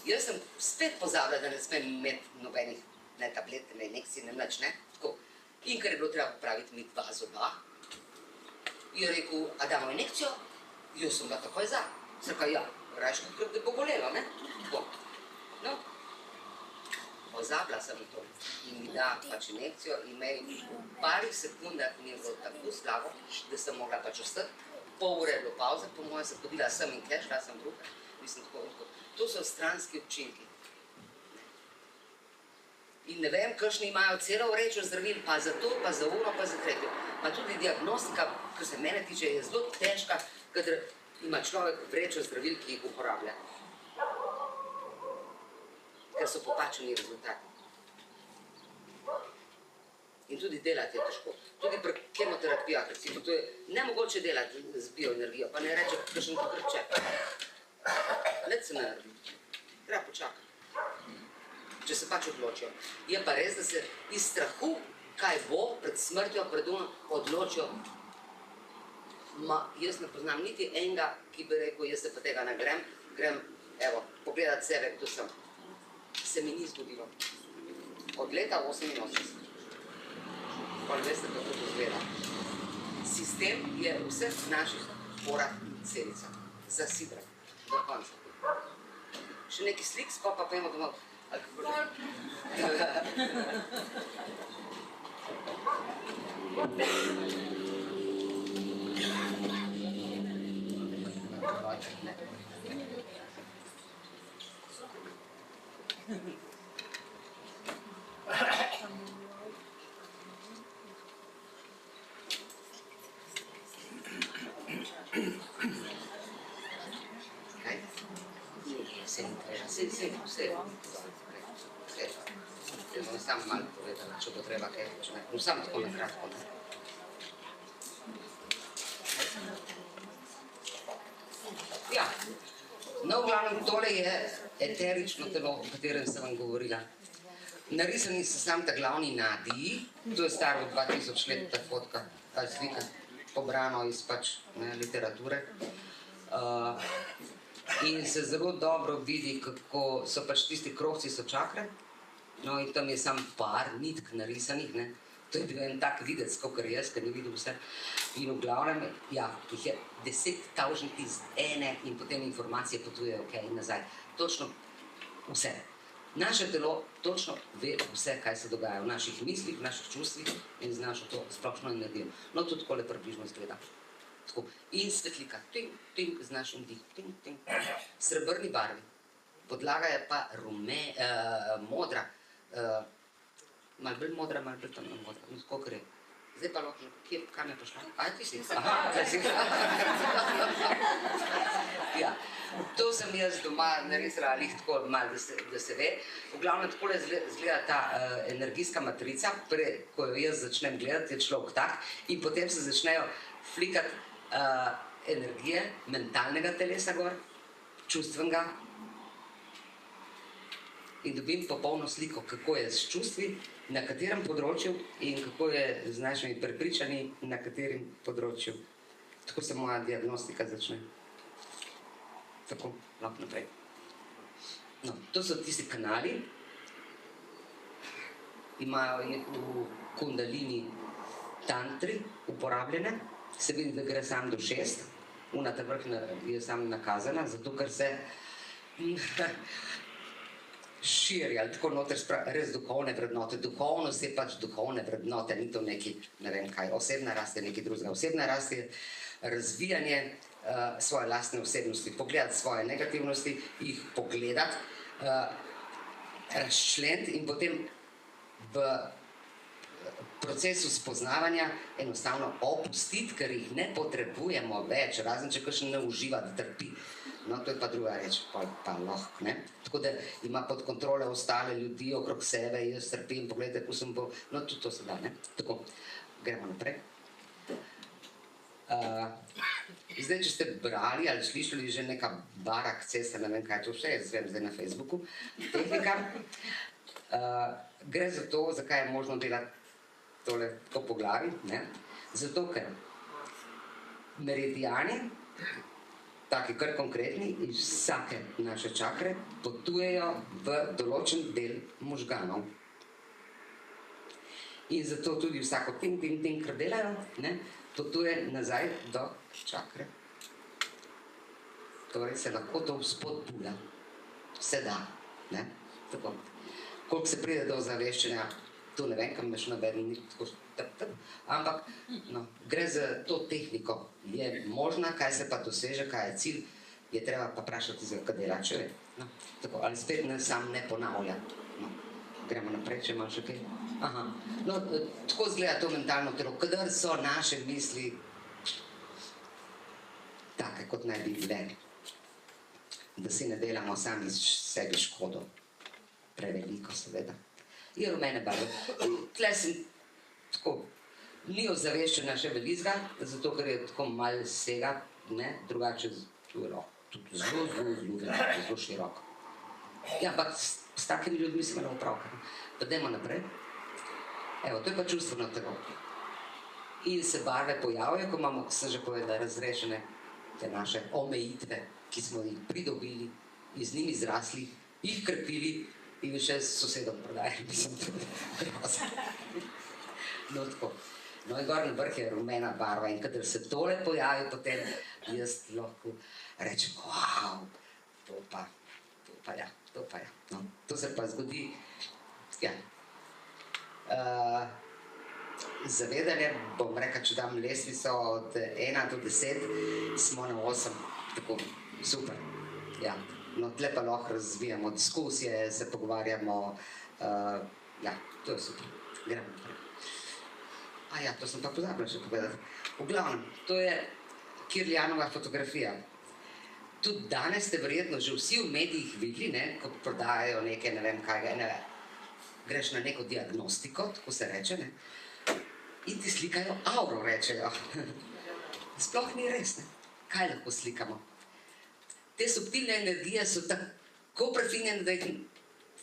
Jaz sem spet pozabila, da ne smem imeti nobenih ne tablet, ne injekcij, ne nič, ne. Tako. In ker je bilo treba popraviti mi 2 zoba, je rekel, a damo injekcijo? Jaz sem bila takoj za. Sem rekla, ja, rajš kot da bo bolelo, ne? Tako. No, pozabila sem to. In mi da pač injekcijo in meni v parih sekundah mi je bilo tako slabo, da sem mogla pač ostati. Pol ure je bilo pauze, po mojem sem hodila sem in tja, šla sem druga. Mislim, tako. To so stranski učinki. In ne vem, kakšni imajo celo vrečo zdravil, pa za to, pa za ono, pa za tretjo. Pa tudi diagnostika, kar se mene tiče, je zelo težka, kadar ima človek vrečo zdravil, ki jih uporablja. Ker so popačeni rezultati. In tudi delati je težko. Tudi pri kemoterapijah, recimo, to je nemogoče delati z bioenergijo, pa ne reče, kakšen pokrče. Let se ne naredi. Treba počakati. Če se pač odločijo. Je pa res, da se iz strahu, kaj bo pred smrtjo, pred odločijo. Jaz ne poznam niti enega, ki bi rekel, jaz se pa tega ne grem, evo, pogledati sebe, kdo sem. Se mi ni zgodilo. Od leta 88. Pa veste, kako to izgleda. Sistem je v vseh naših porah in celicah zasidran. Do konca. Še neki slik, pa pojmo domov. Vse. Jaz bom sam malo povedala, če bo treba kaj počne. No, samo tako na kratko. Ja, no, v glavnem, tole je eterično telo, o katerem sem vam govorila. Narisani so sam ta glavni nadiji, to je staro 2000 let, ta fotka, ta slika, pobrano iz pač literature. In se zelo dobro vidi, kako so pač tisti krohci so čakre, no in tam je sam par nitk narisanih, ne. To je bil en tak videc, kakor jaz, ker ni videl vse. In v glavnem, ja, jih je 10.000 iz ene in potem informacije potujejo in nazaj. Točno vse. Naše telo točno ve vse, kaj se dogaja v naših mislih, v naših čustvih in z našo to splošno energijo. No, tudi takole približno izgleda. In svetlika, z našim dih, srebrni barvi. Podlaga je pa modra, malo bolj modra, malo bolj temno modra, no tako gre. Zdaj pa lahko, kam je prišla? Aj, ti si? Aha, kaj si? Ja, to sem jaz doma narisala lih tako malo, da se ve. V glavnem takole izgleda ta energijska matrica, ko jo jaz začnem gledati, je človek tak in potem se začnejo flikati energije mentalnega telesa gor, čustvenega in dobim popolno sliko, kako je s čustvi, na katerem področju in kako je z našimi prepričanji, na katerem področju. Tako se moja diagnostika začne. Tako, lahko naprej. No, to so tisti kanali, imajo v kundalini tantri uporabljene, se vidi, da gre sam do 6, una ta vrhna je sam nakazana, zato ker se širi, ali tako noter res duhovne vrednote. Duhovnost je pač duhovne vrednote, ni to neki, ne vem kaj, osebna rast je nekaj drugega. Osebna rast je razvijanje svoje lastne osebnosti, pogledati svoje negativnosti, jih pogledati, razčleniti in potem v procesu spoznavanja enostavno opustiti, ker jih ne potrebujemo več, razen če kakšen ne uživa, da trpi. No, to je pa druga reč, pa lahko, ne. Tako da ima pod kontrole ostale ljudi okrog sebe, jaz trpim, pogledajte, ko sem bo, no, tudi to se da, ne. Tako, gremo naprej. Zdaj, če ste brali ali slišali že neka barak cesta, ne vem kaj to še, jaz vem zdaj na Facebooku, tehnika, gre za to, zakaj je možno delati tole tako po glavi, ne? Zato, ker meridiani, taki kar konkretni, iz vsake naše čakre potujejo v določen del možganov. In zato tudi vsako ting, kar delajo, ne, potuje nazaj do čakre. Torej se lahko to spodbuja. Se da, ne, tako. Koliko se pride do zaveščenja, to ne vem, kam imaš naveden, ni tako ampak no, gre za to tehniko. Je možna, kaj se pa doseže, kaj je cilj, je treba pa vprašati za kaj dela človek. No, tako, ali spet sam ne ponavlja. No, gremo naprej, če imam še kaj. Aha, no, tako izgleda to mentalno telo, kadar so naše misli take, kot naj bi bile, da si ne delamo sami sebi škodo. Preveliko, seveda. Je rumene barve. Tle sem tako, ni ozaveščena še velizga, zato ker je tako malo sega, ne, drugače tu je tudi zelo široko. Ja, ampak s takimi ljudmi se imamo opravka. Pa dajmo naprej. Evo, to je pa čustveno telo. In se barve pojavijo, ko imamo, kot sem že povedala, razrešene te naše omejitve, ki smo jih pridobili, iz njimi zrasli, jih krepili in še s sosedom prodajali, mislim, tudi groza. No, tako. No, in gor na vrh je rumena barva in kadar se tole pojavi, potem jaz lahko rečem, wow, to pa ja. No, to se pa zgodi, ja. Zavedanje, bom rekel, če dam lestvico od 1 do 10, smo na 8, tako, super, ja. No, tle pa lahko razvijamo diskusije, se pogovarjamo, ja, to je super, gremo naprej. Ja, to sem pa pozabila še povedati. V glavnem, to je Kirlianova fotografija. Tudi danes ste verjetno že vsi v medijih videli, ne, ko prodajajo neke, ne vem kaj, ne vem, greš na neko diagnostiko, tako se reče, ne, in ti slikajo auro, rečejo. Sploh ni res, ne, kaj lahko slikamo. Te subtilne energije so tako prefinjene, da jih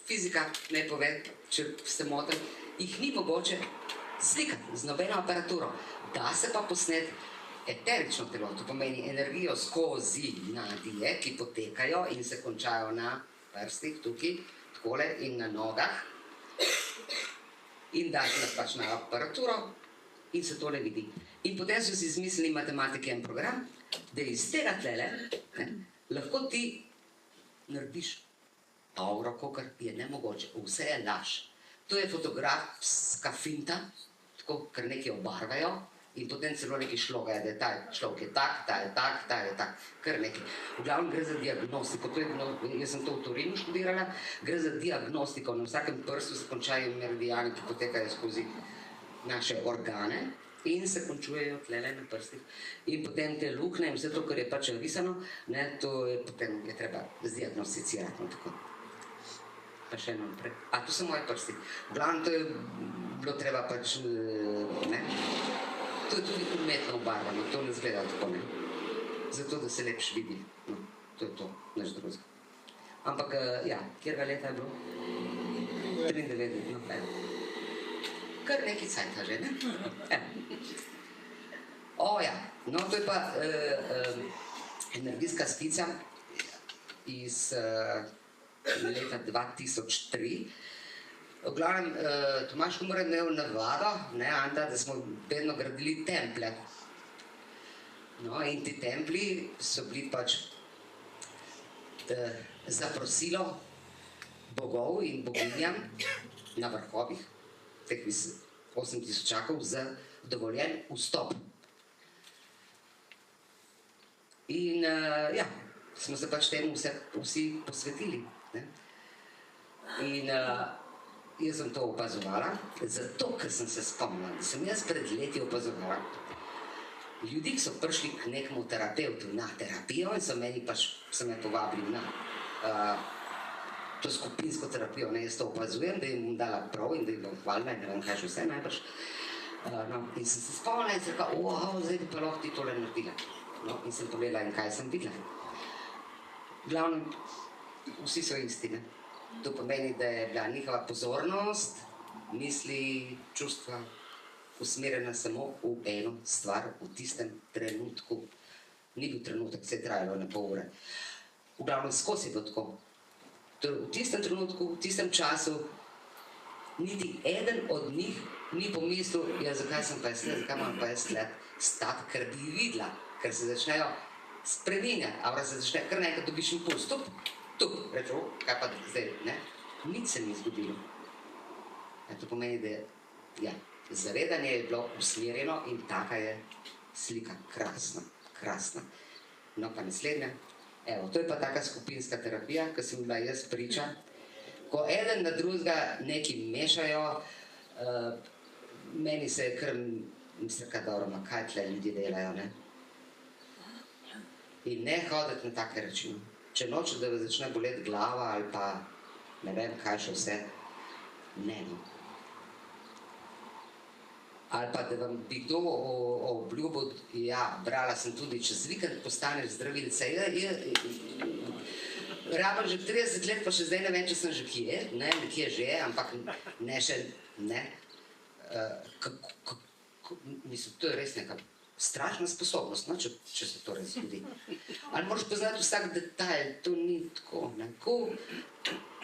fizika ne pove, če ste motili, jih ni mogoče slikati z nobeno aparaturo. Da se pa posnet eterično telo, to pomeni energijo skozi nadije, ki potekajo in se končajo na prstih, tukaj, takole in na nogah. In daš pač na aparaturo in se tole vidi. In potem so si izmislili matematike en program, da iz tega tlele, ne, lahko ti narediš auro, kakor je nemogoče. Vse je laž. To je fotografska finta, tako, ker nekaj obarvajo in potem celo nekaj šlogajo, da je ta človek je tak, ta je tak, kar nekaj. V glavnem gre za diagnostiko. Jaz sem to v Torinu študirala, gre za diagnostiko. Na vsakem prstu se končajo meridiani, ki potekajo skozi naše organe in se končujejo tlele na prstih. In potem te lukne in vse to, kar je pač narisano, ne, to je potem je treba zdiagnosticirati. No, tako. Pa še eno naprej. To so moje prsti. V glavnem to je bilo treba pač, ne, to je tudi umetno obarvano, to ne zgleda tako, ne. Zato, da se lepš vidi. No, to je to, nič drugega. Ampak, ja, kjerga leta je bilo? 93, no, evo. Kar nekaj cajta že, ne? Evo. O ja, no to je pa energijska skica iz leta 2003. V glavnem, Tomaž Humar je imel navado, Anta, da smo vedno gradili templje. No, in ti templji so bili pač zaprosilo bogov in boginjam na vrhovih, teh 8000 za dovoljen vstop. In ja, smo se pač temu vsi posvetili. Ne? In jaz sem to opazovala, zato, ker sem se spomnila, da sem jaz pred leti opazovala ljudi, ki so prišli k nekemu terapeutu na terapijo in so meni pač, so me povabili na to skupinsko terapijo, ne, jaz to opazujem, da jim bom dala prav in da jih bom hvalila in ne vem kaj še vse najbrž. No, in sem se spomnila in sem rekla, wow, zdaj bi pa lahko ti tole naredila. No, in sem pogledala in kaj sem videla. Glavno, vsi so isti, ne. To pomeni, da je bila njihova pozornost, misli, čustva usmerjena samo v eno stvar v tistem trenutku. Ni bil trenutek, se je trajalo na pol ure. V glavnem, skozi je bilo tako. V tistem trenutku, v tistem času, niti eden od njih ni pomislil, ja, zakaj sem pa jaz tle, zakaj imam pa jaz tle stati, ker bi videla, ker se začnejo spreminjati, ampak se začne, kar nekaj dobiš impuls, tup, rečo, kaj pa zdaj, ne? Nič se ni zgodilo. To pomeni, da ja, zavedanje je bilo usmerjeno in taka je slika, krasna. No pa naslednja, evo, to je pa taka skupinska terapija, ko sem bila jaz priča, ko eden na drugega nekaj mešajo, meni se je kar, mislim, kaj dobro, ma kaj tle ljudje delajo, ne? In ne hoditi na take reči. Če noče, da vas začne boleti glava ali pa ne vem kaj še vse, ne, no. Ali pa da vam bi kdo obljubil, ja, brala sem tudi, čez vikend postaneš zdravilca. Rabim že 30 let, pa še zdaj ne vem, če sem že kje, ne, nekje že je, ampak ne še, ne. Mislim, to je res neka strašna sposobnost, no, če se to res zgodi. Ali moraš poznati vsak detajl, to ni tako, ne.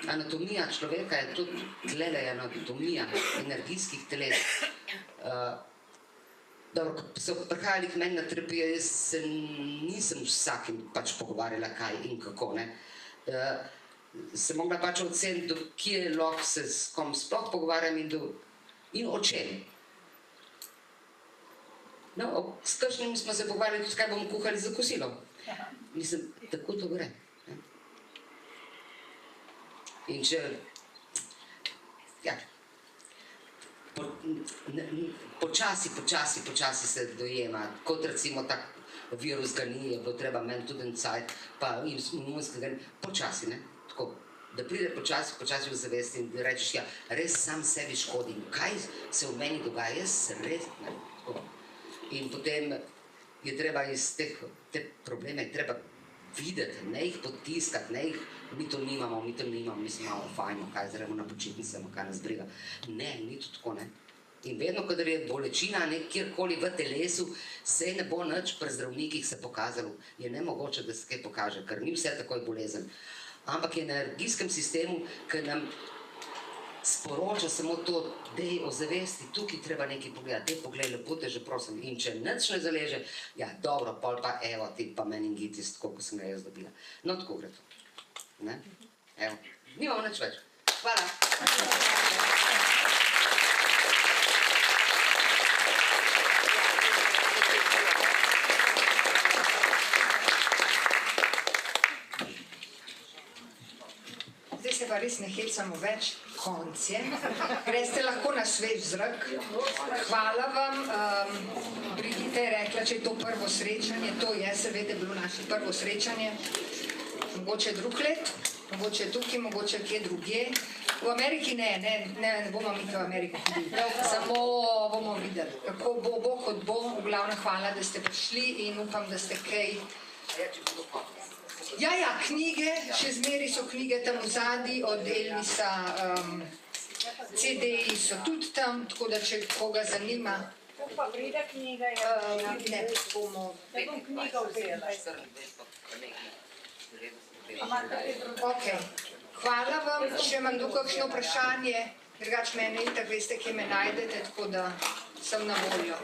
Anatomija človeka je tudi, tlele je anatomija energijskih teles. Dobro, ko so prihajali k meni na terapijo, jaz se nisem vsakim pač pogovarjala kaj in kako, ne. Sem mogla pač oceniti, do kje lahko se s kom sploh pogovarjam in o čem. No, s kakšnim smo se pogovarjali tudi, kaj bomo kuhali za kosilo. Mislim, tako to gre. In če, ja, počasi se dojema, kot recimo tak virus ga ni, je bilo treba meni tudi en cajt, pa imunskega, počasi, ne, tako, da pride počasi v zavesti in da rečeš, ja, res sam sebi škodim, kaj se v meni dogaja, jaz res, ne, tako. In potem je treba iz te probleme, je treba videti, ne jih potiskati, ne jih, mi to nimamo, mi smo malo fajno, kaj zremo na počitnicama, kaj nas briga. Ne, ni to tako, ne. In vedno, kadar je bolečina kjerkoli v telesu, se ne bo nič pri zdravnikih se pokazalo. Je nemogoče, da se kaj pokaže, ker ni vse takoj bolezen. Ampak je na energijskem sistemu, ki nam sporoča samo to, dej ozavesti, tukaj treba nekaj pogledati, dej pogledaj, lepo te že prosim. In če nič ne zaleže, ja, dobro, pol pa evo ti pa meningitis, tako kot sem ga jaz dobila. No, tako gre to. Ne? Evo, nimamo nič več. Hvala. Zdaj se pa res ne hecamo več, konc je. Greste lahko na svež zrak. Hvala vam. Brigitte je rekla, če je to prvo srečanje, to je seveda bilo naše prvo srečanje. Mogoče drug let, mogoče tukaj, mogoče kje drugje. V Ameriki ne bomo mi v Ameriko hodili. Samo bomo videli, kako bo, kot bo. V glavnem hvala, da ste prišli in upam, da ste kaj... Ja, knjige, še zmeri so knjige tam v zadnji od Elvisa, CD-ji so tudi tam, tako da če koga zanima, Pa pride knjiga, Ne, bomo. jaz bom knjigo vzela. Ok. Hvala vam, če imam kdo kakšno vprašanje, drugače mene itak veste, kje me najdete, tako da sem na voljo.